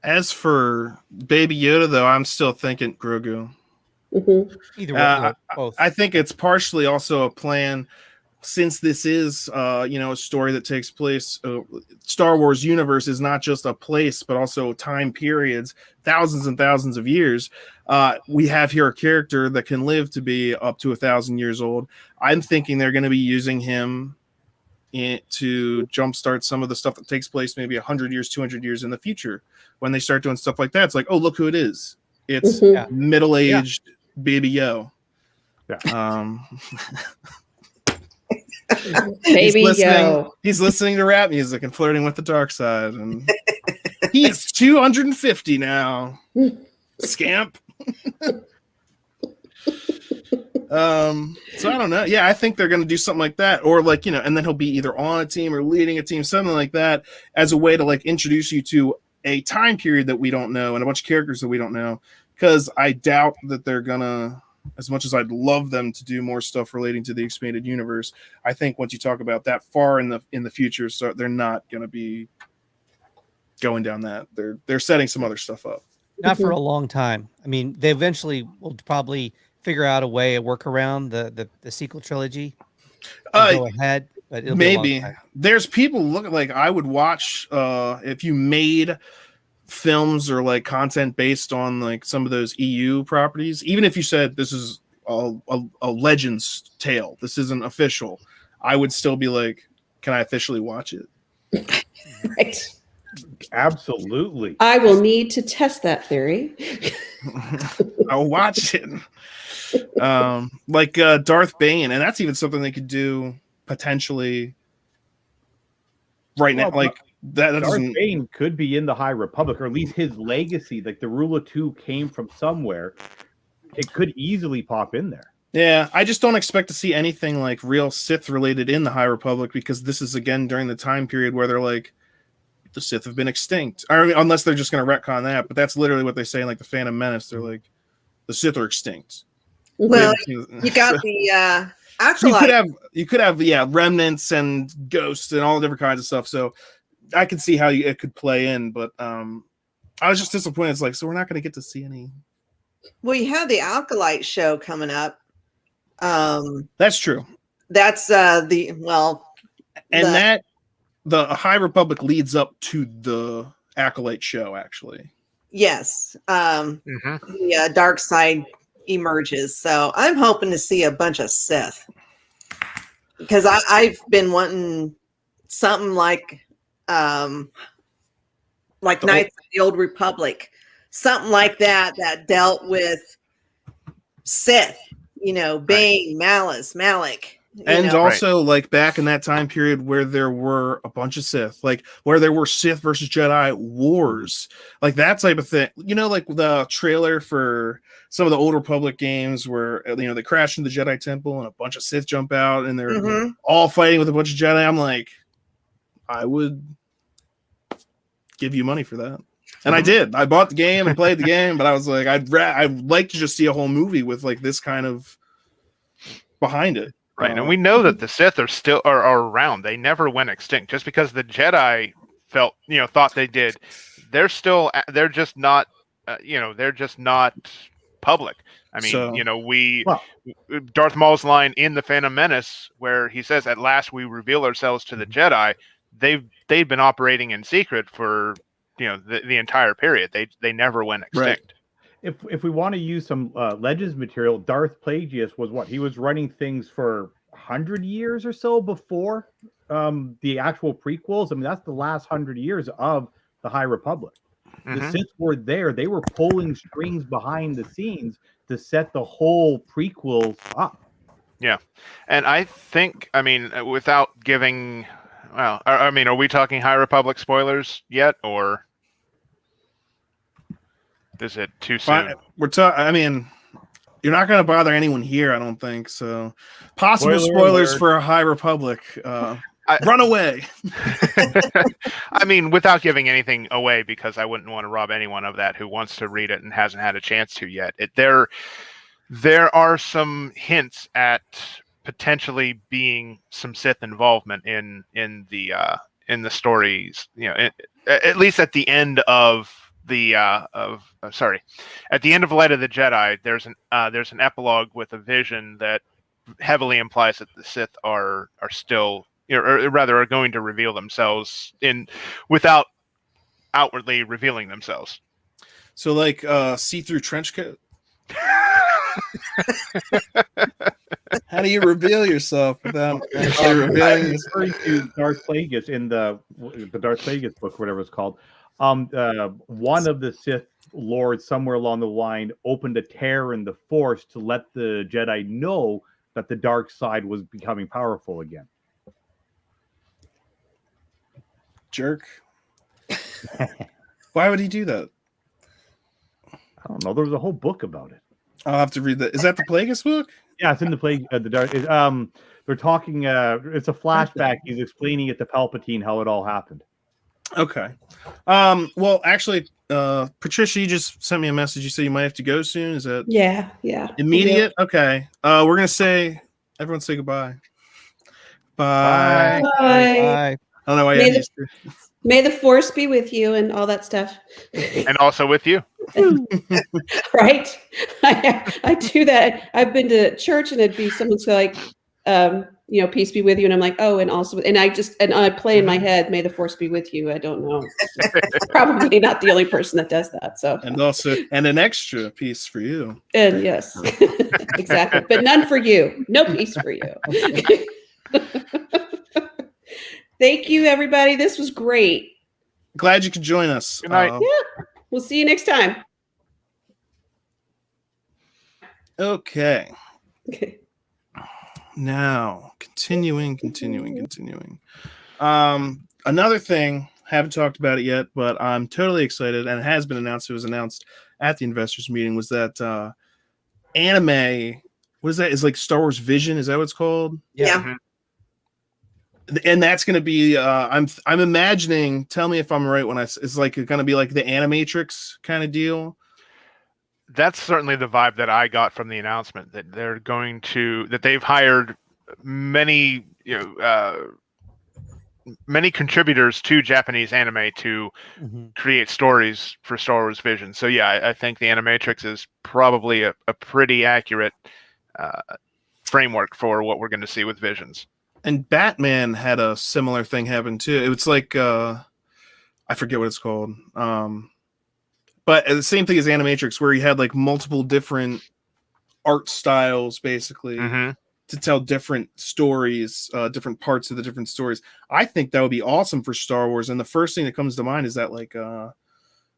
As for Baby Yoda, though, I'm still thinking Grogu. Mm-hmm. Either way, both. I think it's partially also a plan, since this is a story that takes place. Star Wars universe is not just a place, but also time periods, thousands and thousands of years. We have here a character that can live to be up to 1,000 years old. I'm thinking they're going to be using him to jumpstart some of the stuff that takes place maybe 100 years, 200 years in the future. When they start doing stuff like that, it's like, oh, look who it is. It's middle-aged Baby Yo. Yeah. Baby Yo. He's listening to rap music and flirting with the dark side. And he's 250 now. Scamp. So I don't know. Yeah, I think they're going to do something like that, or and then he'll be either on a team or leading a team, something like that, as a way to introduce you to a time period that we don't know and a bunch of characters that we don't know. Because I doubt that they're gonna, as much as I'd love them to do more stuff relating to the expanded universe, I think once you talk about that far in the future, so they're not going to be going down that. They're setting some other stuff up. Not for a long time. I mean, they eventually will probably figure out a way, a workaround the sequel trilogy. Go ahead, but it'll maybe be a long time. There's people looking I would watch if you made films or content based on some of those EU properties. Even if you said this is a Legends tale, this isn't official, I would still be like, can I officially watch it? Right. Absolutely. I will need to test that theory. I'll watch it. Like Darth Bane, and that's even something they could do potentially right now. Like that Darth doesn't. Bane could be in the High Republic, or at least his legacy, like the Rule of Two came from somewhere. It could easily pop in there. Yeah, I just don't expect to see anything like real Sith related in the High Republic, because this is again during the time period where they're like, the Sith have been extinct. I mean, unless they're just going to retcon that, but that's literally what they say in like the Phantom Menace. They're like, the Sith are extinct. Well, you got the so acolyte. you could have remnants and ghosts and all different kinds of stuff. So I could see how it could play in, but I was just disappointed. It's like, so we're not going to get to see any. Well, you have the acolyte show coming up. That's true. That's the High Republic leads up to the acolyte show, actually. Yes. The dark side emerges. So I'm hoping to see a bunch of Sith, because I've been wanting something like Knights of the Old Republic, something like that dealt with Sith, Bane, Malice, Malik. And also, like, back in that time period where there were a bunch of Sith, like where there were Sith versus Jedi wars, like that type of thing. Like the trailer for some of the Old Republic games where, they crash into the Jedi Temple and a bunch of Sith jump out and they're all fighting with a bunch of Jedi. I'm like, I would give you money for that. And I did. I bought the game and played the game, but I was like, I'd like to just see a whole movie with like this kind of behind it. Right, and we know that the Sith are around. They never went extinct. Just because the Jedi thought they did, they're just not public. I mean, Darth Maul's line in the Phantom Menace, where he says, "At last we reveal ourselves to the Jedi." They've been operating in secret for the entire period. They never went extinct. Right. If we want to use some Legends material, Darth Plagueis he was running things for 100 years or so before the actual prequels. I mean, that's the last 100 years of the High Republic. The Sith were there. They were pulling strings behind the scenes to set the whole prequels up. Yeah. And I think, without giving, are we talking High Republic spoilers yet, or is it too soon? We're talking. You're not going to bother anyone here, I don't think. So, possible spoilers for a High Republic. Run away. Without giving anything away, because I wouldn't want to rob anyone of that who wants to read it and hasn't had a chance to yet. There are some hints at potentially being some Sith involvement in the stories. At least at the end of at the end of Light of the Jedi, there's an epilogue with a vision that heavily implies that the Sith are still, or rather are going to reveal themselves without outwardly revealing themselves. So like see-through trench coat. How do you reveal yourself without actually revealing yourself? To Darth Plagueis in the Darth Plagueis book, whatever it's called. One of the Sith lords somewhere along the line opened a tear in the Force to let the Jedi know that the dark side was becoming powerful again. Jerk. Why would he do that? I don't know. There was a whole book about it. I'll have to read that. Is that the Plagueis book? Yeah, it's in the Plague. The dark. They're talking. It's a flashback. He's explaining it to Palpatine how it all happened. Okay. Well, actually, Patricia, you just sent me a message. You said you might have to go soon. Is that yeah immediate? Yeah. Okay. We're gonna say everyone say goodbye. Bye. Bye. I don't know why you used to. May the Force be with you and all that stuff. And also with you. Right? I do that. I've been to church and it'd be someone's like, peace be with you. And I'm like, oh, and also, and I play in my head, may the Force be with you. I don't know. Probably not the only person that does that. So, and an extra piece for you. And yes, exactly. But none for you. No piece for you. Thank you, everybody. This was great. glad you could join us. Good night. Yeah. We'll see you next time. Okay. Okay. Now, continuing. Another thing, haven't talked about it yet, but I'm totally excited, and it has been announced. It was announced at the investors meeting. Was that anime? What is that? Is like Star Wars Vision? Is that what it's called? Yeah. And that's going to be. I'm imagining. Tell me if I'm right when it's like going to be like the Animatrix kind of deal. That's certainly the vibe that I got from the announcement, that they're going to, that they've hired many, many contributors to Japanese anime to create stories for Star Wars Vision. So yeah, I think the Animatrix is probably a pretty accurate framework for what we're going to see with Visions. And Batman had a similar thing happen too. It was like I forget what it's called. But the same thing as Animatrix, where you had like multiple different art styles, basically, to tell different stories, different parts of the different stories. I think that would be awesome for Star Wars. And the first thing that comes to mind is that, like, I don't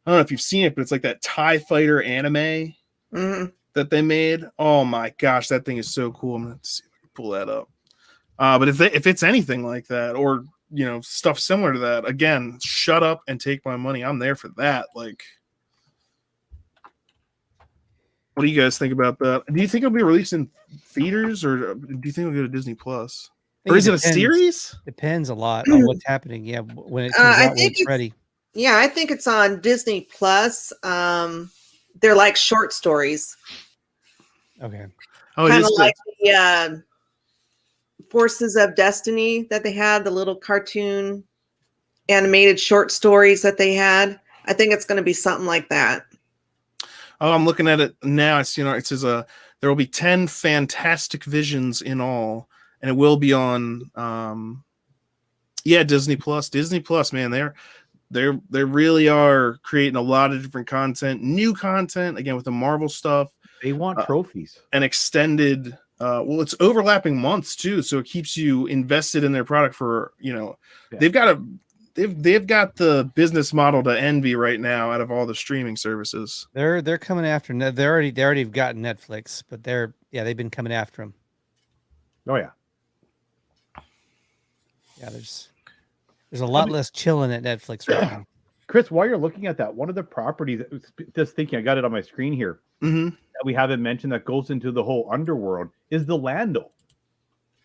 know if you've seen it, but it's like that TIE Fighter anime that they made. Oh my gosh, that thing is so cool. I'm going to see if I can pull that up. But if it's anything like that, or stuff similar to that, again, shut up and take my money. I'm there for that. Like. What do you guys think about that? Do you think it'll be released in theaters, or do you think it'll go to Disney Plus? Or is it a series? Depends a lot on what's happening. Yeah, when it comes out, when it's ready. Yeah, I think it's on Disney Plus. They're like short stories. Okay. Oh, kind of like the Forces of Destiny that they had, the little cartoon animated short stories that they had. I think it's going to be something like that. Oh, I'm looking at it now. I see it says there will be 10 fantastic visions in all, and it will be on Disney Plus. Disney Plus, man, they really are creating a lot of different content, new content, again with the Marvel stuff. They want trophies. And extended it's overlapping months too, so it keeps you invested in their product for, they've got the business model to envy right now out of all the streaming services. They're coming after. They already have got Netflix, but they've been coming after them. Oh yeah. Yeah, there's a lot less chilling at Netflix right now. Chris, while you're looking at that, one of the properties, just thinking, I got it on my screen here, that we haven't mentioned that goes into the whole underworld is the Lando.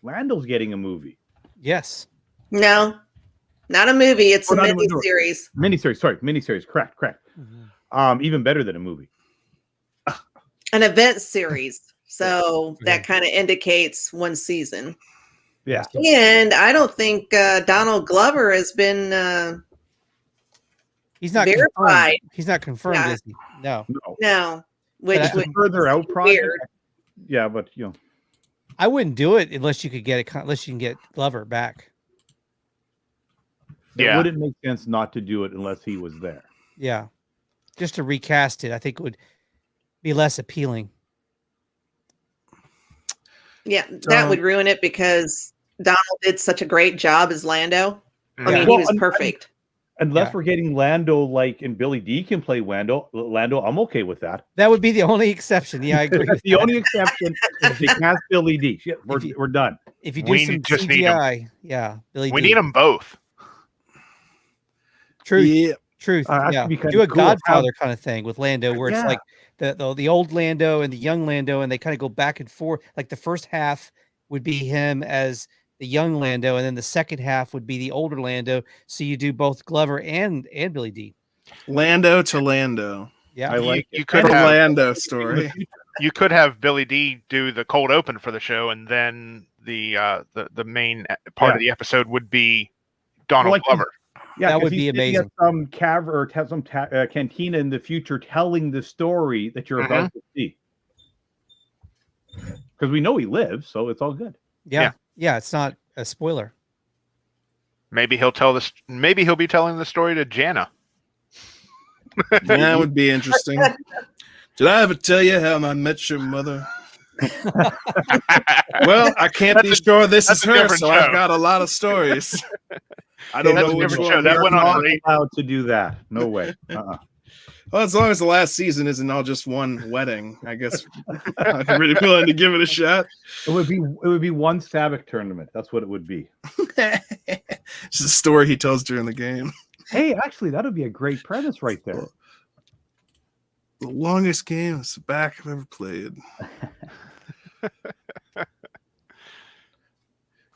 Lando's getting a movie. Yes. No. Not a movie. It's a miniseries. Miniseries. Correct. Even better than a movie. An event series. So that kind of indicates one season. Yeah. And I don't think Donald Glover has been he's not verified. Confirmed. He's not confirmed, Yeah. is he? No. Which would be further out project. Weird. Yeah, but I wouldn't do it unless you could unless you can get Glover back. It wouldn't make sense not to do it unless he was there. Yeah. Just to recast it, I think would be less appealing. Yeah, that would ruin it because Donald did such a great job as Lando. I mean, he was perfect. Unless we're getting Lando like and Billy D can play Lando, I'm okay with that. That would be the only exception. Yeah, I agree. The only exception is they cast Billy D. Shit, we're done. If you do some CGI, Billy D. We need them both. Truth. Do a cool. Godfather kind of thing with Lando, where it's like the old Lando and the young Lando, and they kind of go back and forth. Like the first half would be him as the young Lando, and then the second half would be the older Lando. So you do both Glover and Billy D. Lando to Lando. Yeah, I like you could have Lando story. You could have Billy D do the cold open for the show, and then the main part of the episode would be Donald Glover. Yeah, that would be amazing. Some cantina in the future telling the story that you're about to see. Because we know he lives, so it's all good. Yeah, it's not a spoiler. Maybe he'll tell this. Maybe he'll be telling the story to Jana. That would be interesting. Did I ever tell you how I met your mother? Well, I can't be sure this is that's a her, different so show. I've got a lot of stories. I don't That's know a which different one. show. That We're went on not great. allowed to do that. No way. Well, as long as the last season isn't all just one wedding, I guess I'm really willing to give it a shot. It would be one Sabbath tournament. That's what it would be. It's a story he tells during the game. Hey, actually, that would be a great premise right there. The longest game is the back I've ever played.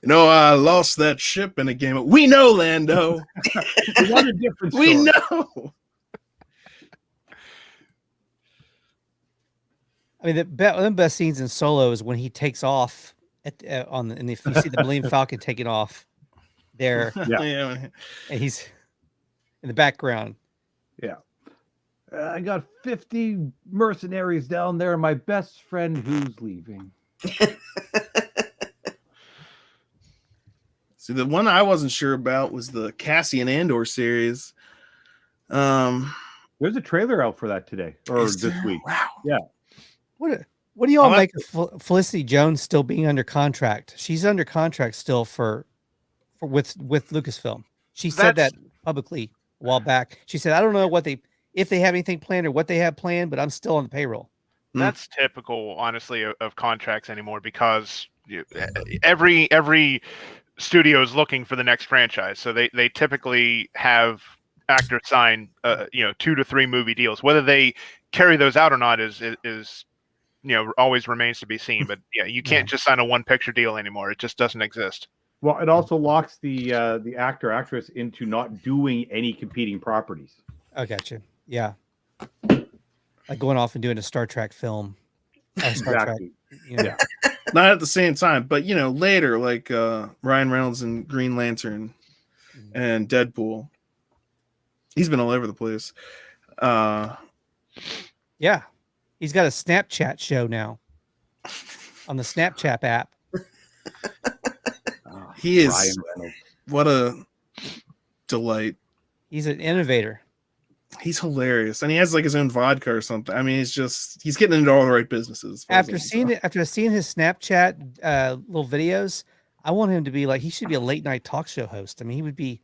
You know, I lost that ship in a game. We know, Lando. What a different story. We know. I mean, one of the best scenes in Solo is when he takes off and if you see the Millennium Falcon taking off there, Yeah. and he's in the background. Yeah. I got 50 mercenaries down there, and my best friend who's leaving. See, the one I wasn't sure about was the Cassian Andor series. There's a trailer out for that today or this week. Wow. Yeah. What do y'all make of Felicity Jones still being under contract? She's under contract still with Lucasfilm. She said that publicly a while back. She said, "I don't know if they have anything planned or what they have planned, but I'm still on the payroll." That's typical, honestly, of contracts anymore because every studio is looking for the next franchise, so they typically have actors sign 2 to 3 movie deals. Whether they carry those out or not is always remains to be seen. But yeah, you can't just sign a one picture deal anymore. It just doesn't exist. Well, it also locks the actor actress into not doing any competing properties. I gotcha. Yeah, like going off and doing a Star Trek film. Exactly. Yeah. Not at the same time, but later, like Ryan Reynolds in Green Lantern and Deadpool. He's been all over the place. Yeah. He's got a Snapchat show now on the Snapchat app. He is what a delight. He's an innovator. He's hilarious, and he has like his own vodka or something. I mean, he's getting into all the right businesses. After seeing his Snapchat little videos, I want him to be he should be a late night talk show host. I mean, he would be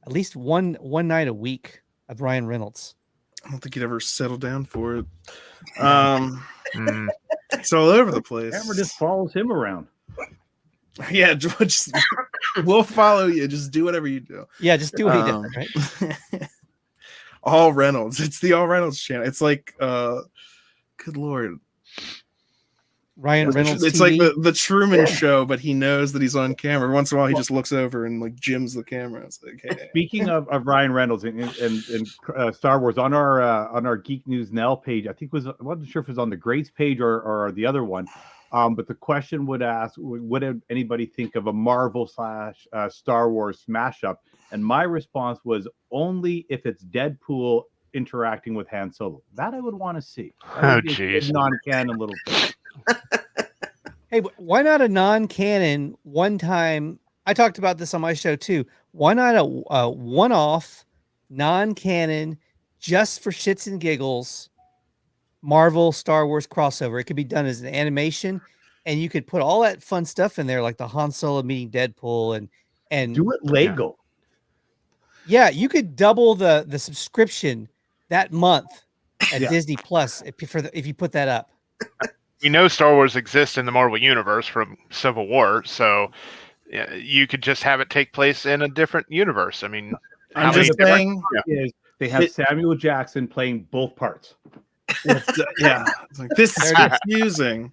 at least one night a week of Ryan Reynolds. I don't think he'd ever settle down for it. It's all over the place. Camera just follows him around. Yeah, we'll follow you. Just do whatever you do. Yeah, just do what he does, right? All Reynolds. It's the All Reynolds channel. It's like, good Lord. Ryan Reynolds. It's TV. like the Truman Show, but he knows that he's on camera. Once in a while, he just looks over and jims the camera. It's like, hey. Speaking of Ryan Reynolds and Star Wars, on our Geek News Now page, I wasn't sure if it was on the Greats page or the other one. But the question would ask, what did anybody think of a Marvel / Star Wars smash up? And my response was only if it's Deadpool interacting with Han Solo. That I would want to see. Oh, jeez. Non-canon little thing. Hey, why not a non-canon one-time? I talked about this on my show too. Why not a one-off non-canon, just for shits and giggles, Marvel Star Wars crossover? It could be done as an animation, and you could put all that fun stuff in there, like the Han Solo meeting Deadpool, and do it Lego. Yeah, you could double the subscription that month at Disney Plus if you put that up. We know Star Wars exists in the Marvel Universe from Civil War, so you could just have it take place in a different universe. I mean, I'm just saying is they have Samuel Jackson playing both parts. Yeah, it's like, this is confusing.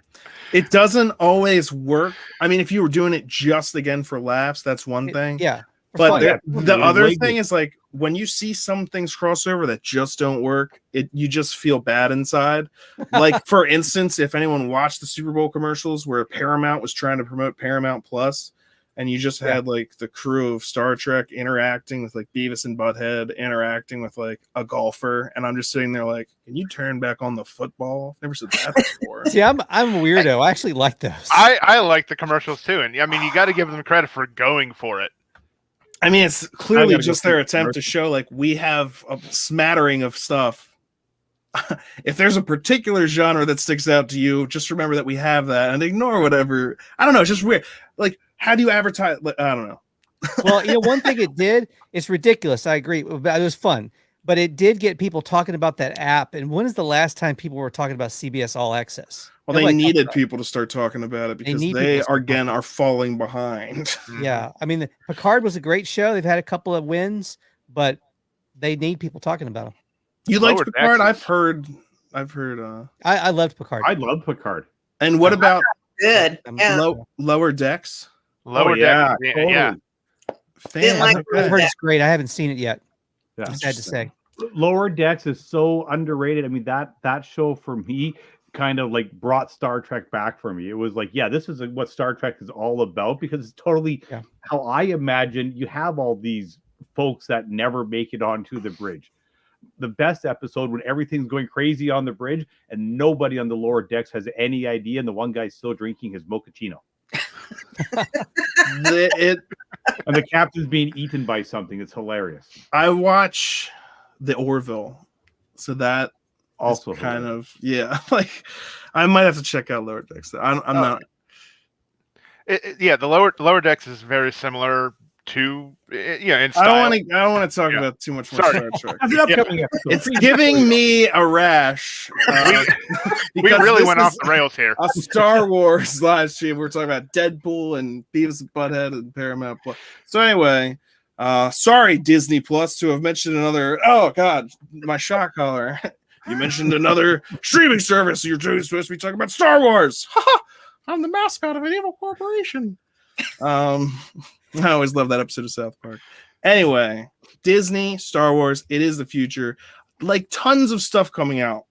It doesn't always work. I mean, if you were doing it just again for laughs, that's one thing. Yeah. But the other thing is when you see some things crossover that just don't work, you just feel bad inside. Like, for instance, if anyone watched the Super Bowl commercials where Paramount was trying to promote Paramount Plus, and you just had the crew of Star Trek interacting with Beavis and Butthead, interacting with a golfer, and I'm just sitting there can you turn back on the football? I've never said that before. See, I'm a weirdo. I actually like those. I like the commercials too, and I mean, you got to give them credit for going for it. I mean, it's clearly just their attempt to show we have a smattering of stuff if there's a particular genre that sticks out to you, just remember that we have that and ignore whatever. I don't know. It's just weird. Like, how do you advertise? Like, I don't know. Well, one thing it did, it's ridiculous. I agree. But it was fun. But it did get people talking about that app. And when is the last time people were talking about CBS All Access? Well, they needed people to start talking about it because they are falling behind. Yeah. I mean, Picard was a great show. They've had a couple of wins, but they need people talking about them. You liked Picard? I've heard. I loved Picard. I love Picard. And what about good? Yeah. Lower Decks? Lower Decks, totally. yeah. I've heard it's great. I haven't seen it yet. Yeah. I had to say. Lower Decks is so underrated. I mean, that show for me kind of like brought Star Trek back for me. It was like, yeah, this is what Star Trek is all about, because it's totally how I imagine you have all these folks that never make it onto the bridge. The best episode when everything's going crazy on the bridge and nobody on the lower decks has any idea, and the one guy's still drinking his mochaccino. And the captain's being eaten by something. It's hilarious. I watch the Orville, so that also kind of like I might have to check out Lower Decks. I'm not. The Lower Decks is very similar to in style. I don't want to talk about too much more Star Trek. It's giving me a rash. We really went off the rails here. A Star Wars live stream. We're talking about Deadpool and Beavis and Butthead and Paramount Plus. So anyway, sorry Disney Plus to have mentioned another. Oh God, my shot collar. You mentioned another streaming service. You're supposed to be talking about Star Wars. I'm the mascot of an evil corporation. I always love that episode of South Park. Anyway, Disney, Star Wars, it is the future. Like tons of stuff coming out.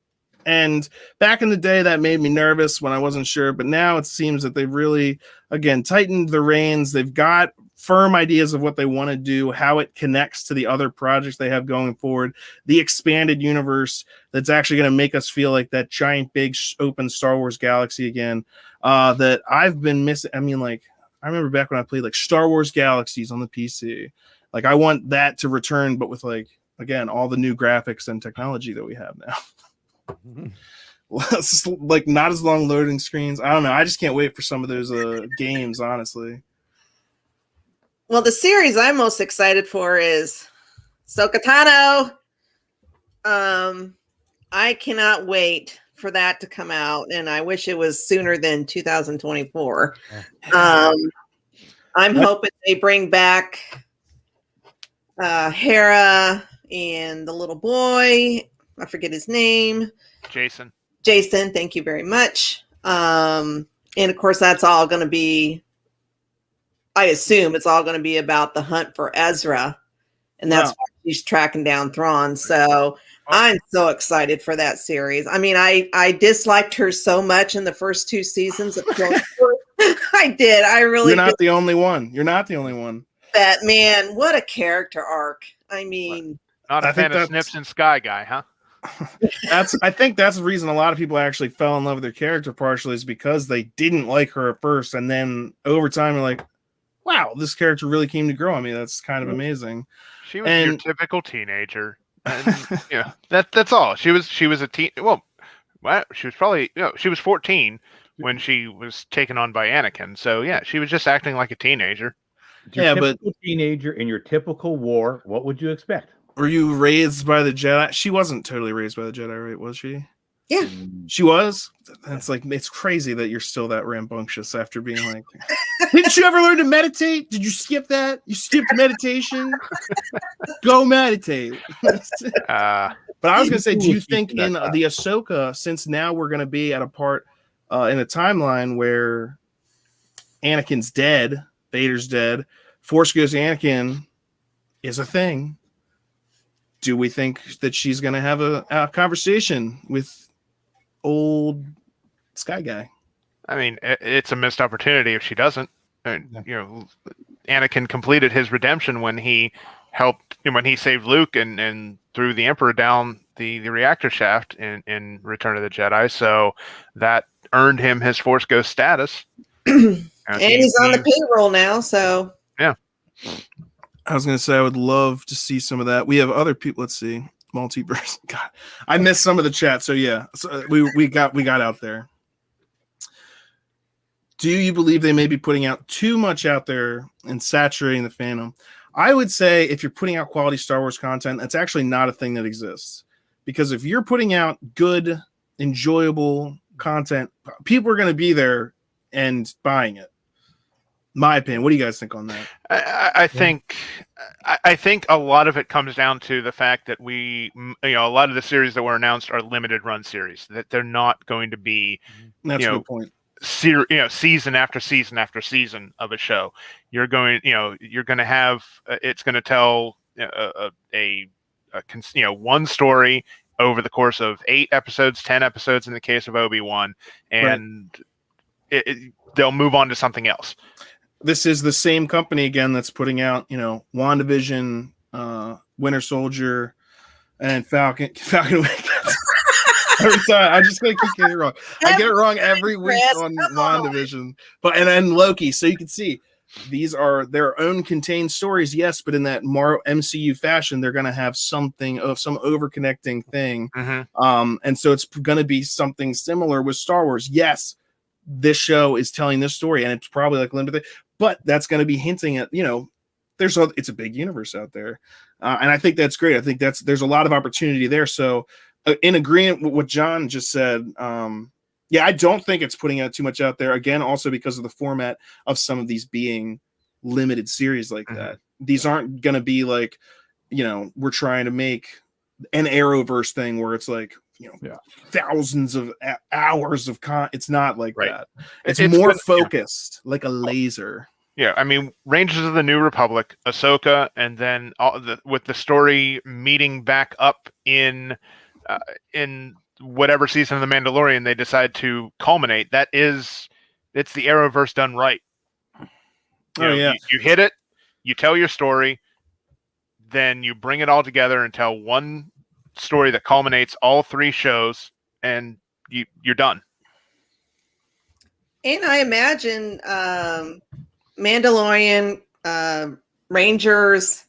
And back in the day, that made me nervous when I wasn't sure. But now it seems that they've really, again, tightened the reins. They've got firm ideas of what they want to do, how it connects to the other projects they have going forward, the expanded universe that's actually going to make us feel like that giant, big, open Star Wars galaxy again that I've been missing. I mean, like, I remember back when I played like Star Wars Galaxies on the PC. Like I want that to return, but with like, again, all the new graphics and technology that we have now. Like not as long loading screens. I don't know. I just can't wait for some of those games, honestly. Well, the series I'm most excited for is Ahsoka Tano. I cannot wait for that to come out, and I wish it was sooner than 2024. I'm hoping they bring back Hera and the little boy. I forget his name. Jason, thank you very much. And of course, that's all going to be, I assume it's all going to be about the hunt for Ezra. And that's why she's tracking down Thrawn. So I'm so excited for that series. I mean, I disliked her so much in the first 2 seasons of Clone Wars. I did. I really. You're not the only one. You're not the only one. That man, what a character arc. I mean, not a fan of Snips and Sky guy, huh? I think that's the reason a lot of people actually fell in love with their character partially is because they didn't like her at first, and then over time they're like, wow, this character really came to grow on me. That's kind of amazing. She was your typical teenager. And, that's all. She was a teen. Well, she was probably she was 14 when she was taken on by Anakin. So yeah, she was just acting like a teenager. But teenager in your typical war, what would you expect? Were you raised by the Jedi? She wasn't totally raised by the Jedi, right? Was she? Yeah, she was. That's like, it's crazy that you're still that rambunctious after being like, didn't you ever learn to meditate? Did you skip that? You skipped meditation? Go meditate. But I was going to say, do you think in the Ahsoka, since now we're going to be at a part in a timeline where Anakin's dead, Vader's dead, Force Ghost Anakin is a thing, do we think that she's going to have a conversation with old Sky Guy? I mean, it's a missed opportunity if she doesn't. Anakin completed his redemption when he saved Luke and threw the Emperor down the reactor shaft in Return of the Jedi. So that earned him his Force Ghost status. And he's on the payroll now, so yeah. I was going to say I would love to see some of that. We have other people. Let's see. multiverse. God, I missed some of the chat. So yeah, so we got out there. Do you believe they may be putting out too much out there and saturating the fandom? I would say if you're putting out quality Star Wars content, that's actually not a thing that exists. Because if you're putting out good, enjoyable content, people are going to be there and buying it. My opinion. What do you guys think on that? I think a lot of it comes down to the fact that a lot of the series that were announced are limited run series, that they're not going to be, That's a good point. Season after season after season of a show. You're going to have it's going to tell one story over the course of 8 episodes, 10 episodes in the case of Obi-Wan, and they'll move on to something else. This is the same company again that's putting out, WandaVision, Winter Soldier, and Falcon. Every time I just keep getting it wrong. I get it wrong every week on WandaVision, and then Loki. So you can see these are their own contained stories, yes, but in that MCU fashion, they're going to have something of some overconnecting thing, and so it's going to be something similar with Star Wars. Yes, this show is telling this story, and it's probably like limited, but that's going to be hinting at it's a big universe out there, and I think that's great. I think there's a lot of opportunity there. So. In agreement with what John just said, I don't think it's putting out too much out there. Again, also because of the format of some of these being limited series like that. These aren't going to be like, we're trying to make an Arrowverse thing where it's like, thousands of hours of It's not like that. It's more focused, like a laser. Yeah, I mean, Rangers of the New Republic, Ahsoka, and then with the story meeting back up in whatever season of The Mandalorian they decide to culminate, it's the Arrowverse done right. You hit it, you tell your story, then you bring it all together and tell one story that culminates all 3 shows, and you're done. And I imagine Mandalorian, Rangers,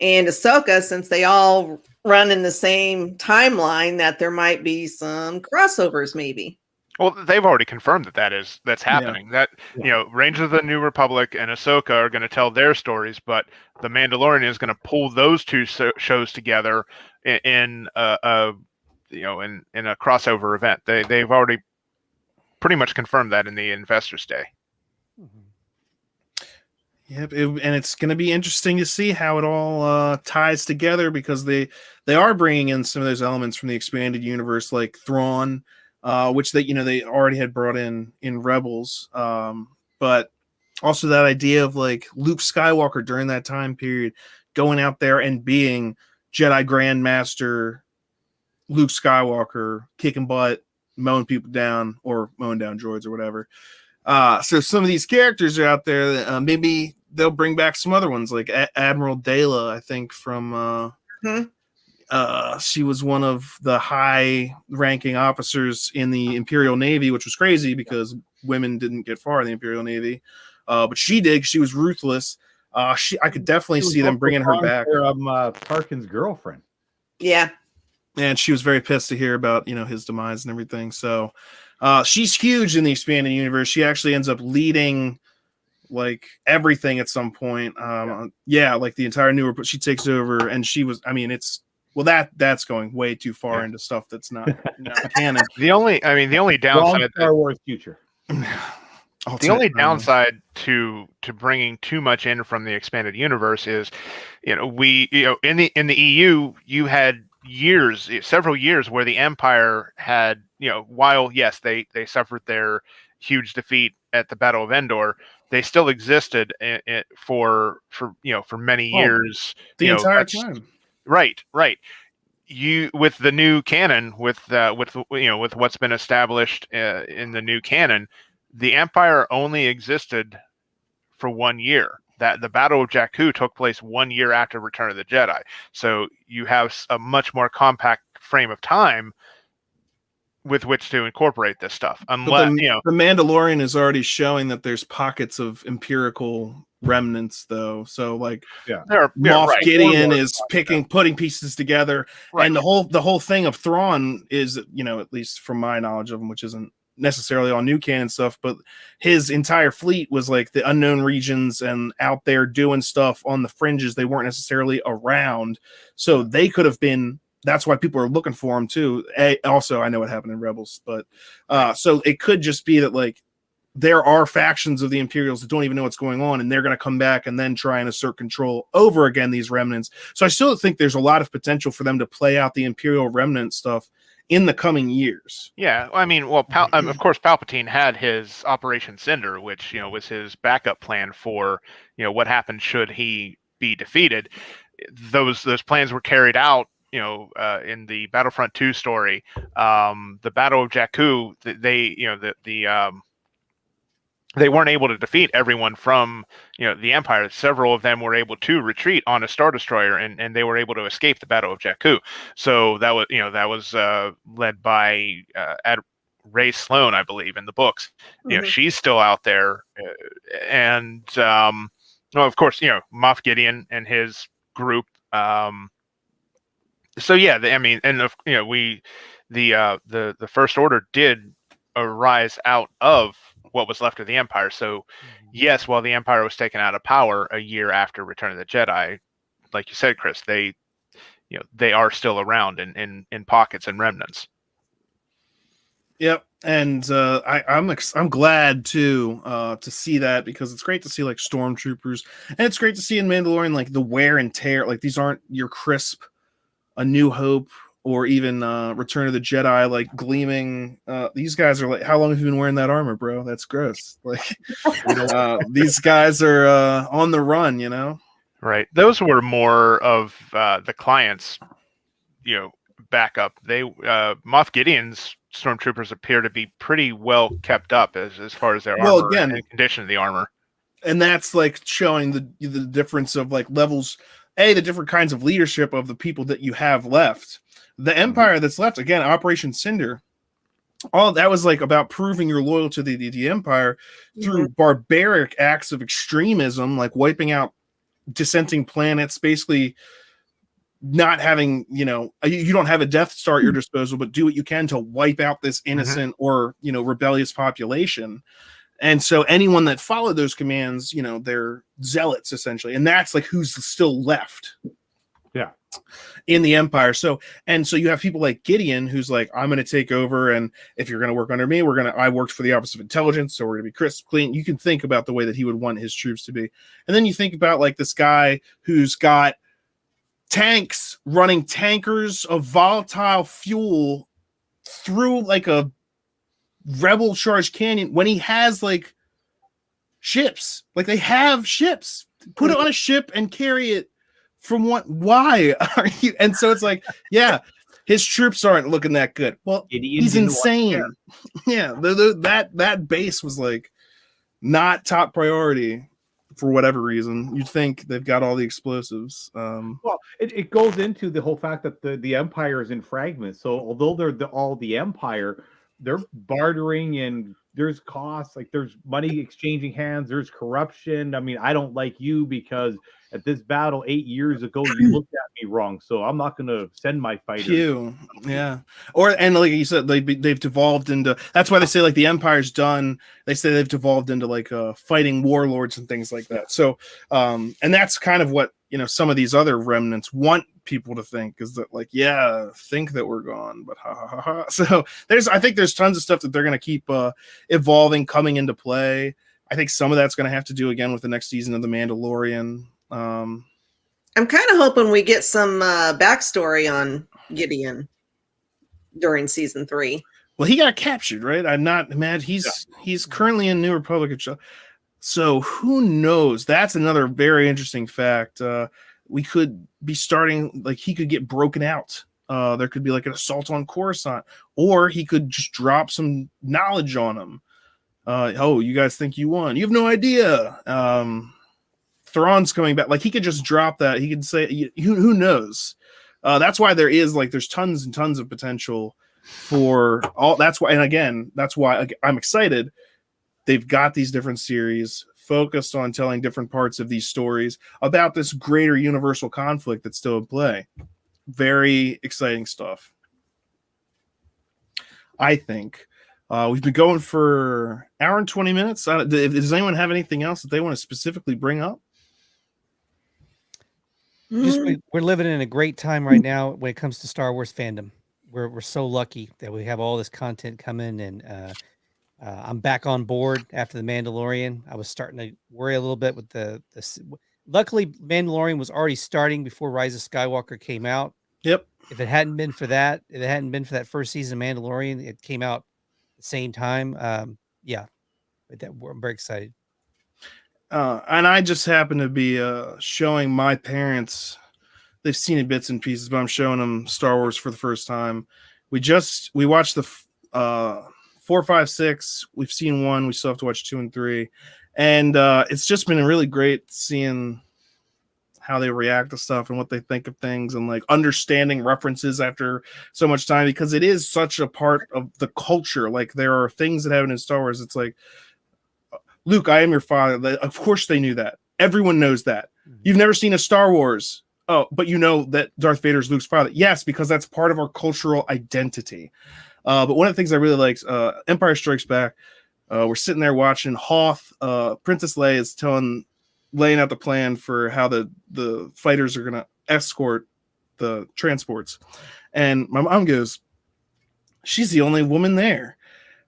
and Ahsoka, since they all run in the same timeline, that there might be some crossovers, maybe. Well, they've already confirmed that's happening. That Rangers of the New Republic and Ahsoka are going to tell their stories, but the Mandalorian is going to pull those 2 shows together in a crossover event. They've already pretty much confirmed that in the Investors Day. Yep, and it's going to be interesting to see how it all ties together, because they are bringing in some of those elements from the expanded universe, like Thrawn, which they already had brought in Rebels, but also that idea of like Luke Skywalker during that time period going out there and being Jedi Grandmaster Luke Skywalker, kicking butt, mowing people down, or mowing down droids or whatever. So some of these characters are out there that maybe they'll bring back some other ones, like Admiral Dela, I think, from she was one of the high-ranking officers in the Imperial Navy, which was crazy because women didn't get far in the Imperial Navy, but she did. She was ruthless. I could definitely see them bringing her back. Tarkin's girlfriend. Yeah, and she was very pissed to hear about his demise and everything. So she's huge in the expanded universe. She actually ends up leading like everything at some point. Like the entire newer, but she takes over, and she was. I mean, that's going way too far into stuff that's not canon. The only downside Star Wars future. The only downside to bringing too much in from the expanded universe is, in the EU you had several years where the Empire had, while yes they suffered their huge defeat at the Battle of Endor, they still existed for many years. The entire time. Right. You with the new canon, with what's been established in the new canon, the Empire only existed for 1 year. That the Battle of Jakku took place 1 year after Return of the Jedi. So you have a much more compact frame of time with which to incorporate this stuff. Unless the Mandalorian is already showing that there's pockets of empirical remnants though. So like Moff Gideon is putting pieces together, right. and the whole thing of Thrawn is, at least from my knowledge of him, which isn't necessarily all new canon stuff, but his entire fleet was like the unknown regions and out there doing stuff on the fringes. They weren't necessarily around, so they could have been. That's why people are looking for him too. Also, I know what happened in Rebels, but so it could just be that like there are factions of the Imperials that don't even know what's going on, and they're going to come back and then try and assert control over again these remnants. So I still think there's a lot of potential for them to play out the Imperial remnant stuff in the coming years. Yeah, I mean, well, of course, Palpatine had his Operation Cinder, which was his backup plan for what happened should he be defeated. Those plans were carried out, in the Battlefront 2 story. The Battle of Jakku, they weren't able to defeat everyone from the Empire. Several of them were able to retreat on a Star Destroyer, and they were able to escape the Battle of Jakku. So that was led by Ray Sloan, I believe, in the books. She's still out there, and of course, Moff Gideon and his group. So yeah, the First Order did arise out of what was left of the Empire. So yes, while the Empire was taken out of power a year after Return of the Jedi, like you said, Chris, they are still around in pockets and remnants. Yep, and I'm glad to see that, because it's great to see like stormtroopers, and it's great to see in Mandalorian like the wear and tear. Like these aren't your crisp A New Hope or even Return of the Jedi, like gleaming. These guys are like, how long have you been wearing that armor, bro? That's gross. Like, these guys are on the run, Right. Those were more of the clients, backup. They Moff Gideon's stormtroopers appear to be pretty well kept up as far as their armor and condition of the armor. And that's like showing the difference of like levels, the different kinds of leadership of the people that you have left. The Empire that's left, again, Operation Cinder, all that was like about proving your loyalty to the Empire through barbaric acts of extremism, like wiping out dissenting planets, basically not having, you don't have a Death Star at your disposal, but do what you can to wipe out this innocent or, rebellious population. And so anyone that followed those commands, they're zealots essentially. And that's like who's still left. Yeah. In the Empire. So you have people like Gideon, who's like, I'm going to take over, and if you're going to work under me, I worked for the Office of Intelligence, so we're going to be crisp, clean. You can think about the way that he would want his troops to be. And then you think about like this guy who's got tanks running tankers of volatile fuel through like a rebel charged canyon when he has like ships. Like they have ships. Put it on a ship and carry it. Why are you? And so it's like, yeah, his troops aren't looking that good. Well, he's insane. Yeah, that base was like not top priority for whatever reason. You'd think they've got all the explosives. Well, it goes into the whole fact that the Empire is in fragments. So although they're all the Empire, they're bartering, and there's costs, like there's money exchanging hands, there's corruption. I mean, I don't like you because at this battle 8 years ago you looked at me wrong, so I'm not going to send my fighters. Yeah. And like you said, they've devolved into, that's why they say like the Empire's done. They say they've devolved into like fighting warlords and things like that. So and that's kind of what some of these other remnants want people to think, is that like, yeah, think that we're gone, but ha ha ha ha. So I think there's tons of stuff that they're going to keep evolving, coming into play. I think some of that's going to have to do again with the next season of The Mandalorian. I'm kind of hoping we get some backstory on Gideon during season 3. Well, he got captured, right? I'm not mad. He's currently in New Republic. So who knows? That's another very interesting fact. We could be starting, like he could get broken out. There could be like an assault on Coruscant, or he could just drop some knowledge on him. You guys think you won? You have no idea. Thrawn's coming back. Like he could just drop that. He could say, who knows? That's why there's tons and tons of potential for all. That's why, and again, that's why I'm excited. They've got these different series. focused on telling different parts of these stories about this greater universal conflict that's still in play. Very exciting stuff, I think. We've been going for an hour and 20 minutes. Does anyone have anything else that they want to specifically bring up? Just we're living in a great time right now when it comes to Star Wars fandom. We're so lucky that we have all this content coming, and I'm back on board after the Mandalorian. I was starting to worry a little bit with the. Luckily, Mandalorian was already starting before Rise of Skywalker came out. Yep. If it hadn't been for that, first season of Mandalorian, it came out the same time. Yeah, I'm very excited. And I just happen to be showing my parents. They've seen it bits and pieces, but I'm showing them Star Wars for the first time. We watched the 4, 5, 6. We've seen 1. We still have to watch 2 and 3, and it's just been really great seeing how they react to stuff and what they think of things, and like understanding references after so much time, because it is such a part of the culture. Like, there are things that happen in Star Wars. It's like, Luke, I am your father. Of course they knew that. Everyone knows that. You've never seen a Star Wars. Oh, but you know that Darth Vader is Luke's father. Yes, because that's part of our cultural identity. But one of the things I really liked, Empire Strikes Back, we're sitting there watching Hoth. Princess Leia is laying out the plan for how the fighters are going to escort the transports. And my mom goes, she's the only woman there.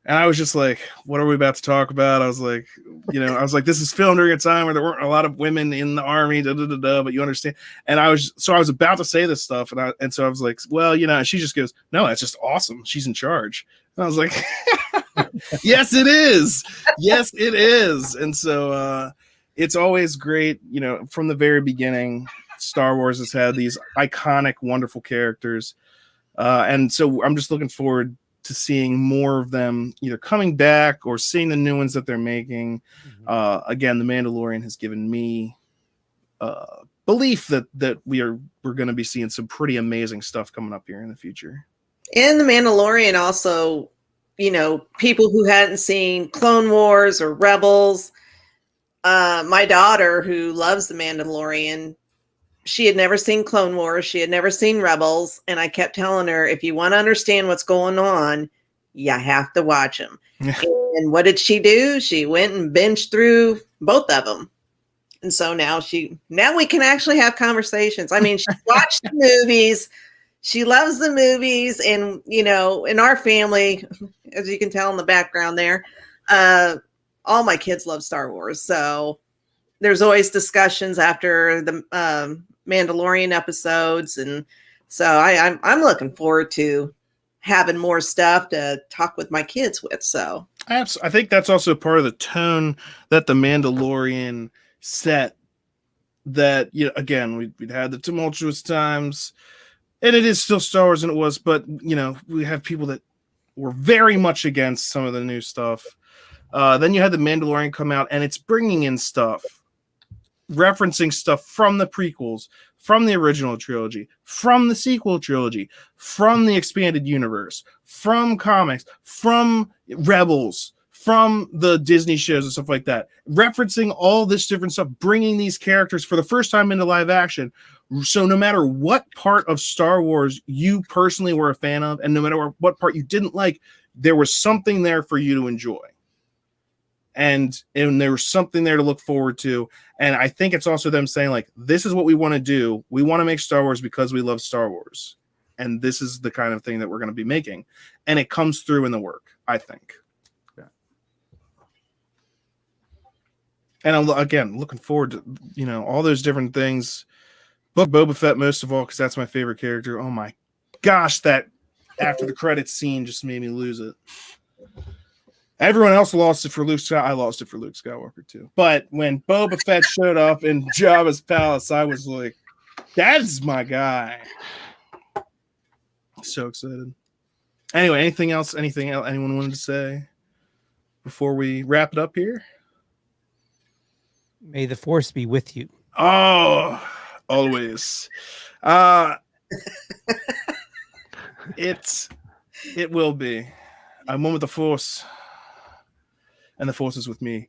And I was just like, what are we about to talk about? I was like, this is filmed during a time where there weren't a lot of women in the army, but you understand. And I was about to say this stuff. And so I was like, well, and she just goes, no, that's just awesome. She's in charge. And I was like, yes, it is. Yes, it is. And so it's always great. From the very beginning, Star Wars has had these iconic, wonderful characters. And so I'm just looking forward to seeing more of them either coming back or seeing the new ones that they're making. Again, The Mandalorian has given me belief that we're going to be seeing some pretty amazing stuff coming up here in the future. And The Mandalorian also, people who hadn't seen Clone Wars or Rebels. My daughter, who loves The Mandalorian, she had never seen Clone Wars. She had never seen Rebels. And I kept telling her, if you want to understand what's going on, you have to watch them. And what did she do? She went and binged through both of them. And so now we can actually have conversations. I mean, she watched the movies. She loves the movies. And, in our family, as you can tell in the background there, all my kids love Star Wars. So there's always discussions after the Mandalorian episodes, and so I'm looking forward to having more stuff to talk with my kids with. So I think that's also part of the tone that the Mandalorian set. That again, we'd had the tumultuous times, and it is still Star Wars, and it was, but we have people that were very much against some of the new stuff. Then you had the Mandalorian come out, and it's bringing in stuff, referencing stuff from the prequels, from the original trilogy, from the sequel trilogy, from the expanded universe, from comics, from Rebels, from the Disney shows and stuff like that, referencing all this different stuff, bringing these characters for the first time into live action. So no matter what part of Star Wars you personally were a fan of, and no matter what part you didn't like, there was something there for you to enjoy. And there was something there to look forward to. And I think it's also them saying, like, this is what we want to do. We want to make Star Wars because we love Star Wars. And this is the kind of thing that we're going to be making. And it comes through in the work, I think. Yeah. And I'm, again, looking forward to, all those different things. Book Boba Fett most of all, because that's my favorite character. Oh, my gosh, that after the credits scene just made me lose it. Everyone else lost it for Luke Skywalker. I lost it for Luke Skywalker too. But when Boba Fett showed up in Jabba's palace, I was like, "That's my guy!" So excited. Anyway, anything else? Anything else anyone wanted to say before we wrap it up here? May the Force be with you. Oh, always. It will be. I'm one with the Force. And the Force is with me.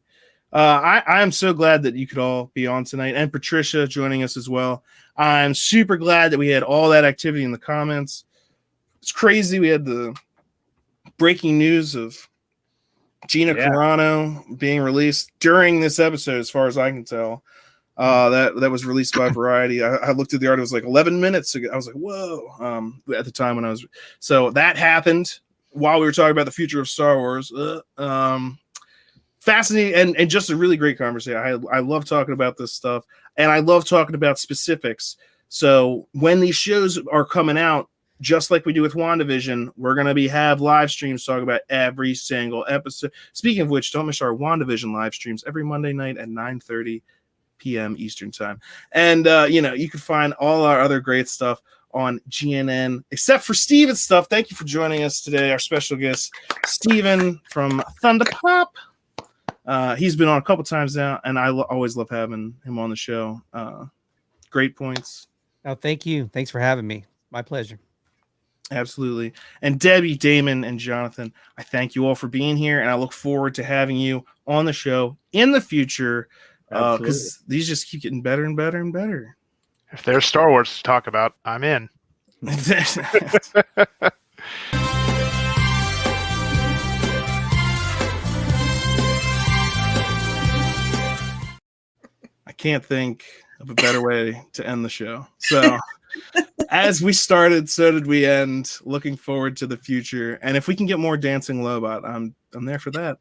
I'm so glad that you could all be on tonight, and Patricia joining us as well. I'm super glad that we had all that activity in the comments. It's crazy. We had the breaking news of Gina Carano being released during this episode, as far as I can tell. That was released by Variety. I looked at the article; it was like 11 minutes ago. I was like, "Whoa!" At the time when I was, so that happened while we were talking about the future of Star Wars. Fascinating and just a really great conversation. I love talking about this stuff, and I love talking about specifics. So when these shows are coming out, just like we do with WandaVision, we're going to have live streams talking about every single episode. Speaking of which, don't miss our WandaVision live streams every Monday night at 9:30 p.m. Eastern time. And, you can find all our other great stuff on GNN, except for Steven's stuff. Thank you for joining us today, our special guest, Steven from Thunderpop. He's been on a couple times now, and I always love having him on the show. Great points. Oh, thank you. Thanks for having me. My pleasure. Absolutely. And Debbie, Damon, and Jonathan, I thank you all for being here, and I look forward to having you on the show in the future, because these just keep getting better and better and better. If there's Star Wars to talk about, I'm in. I can't think of a better way to end the show. So as we started, so did we end. Looking forward to the future. And if we can get more Dancing Lobot, I'm there for that.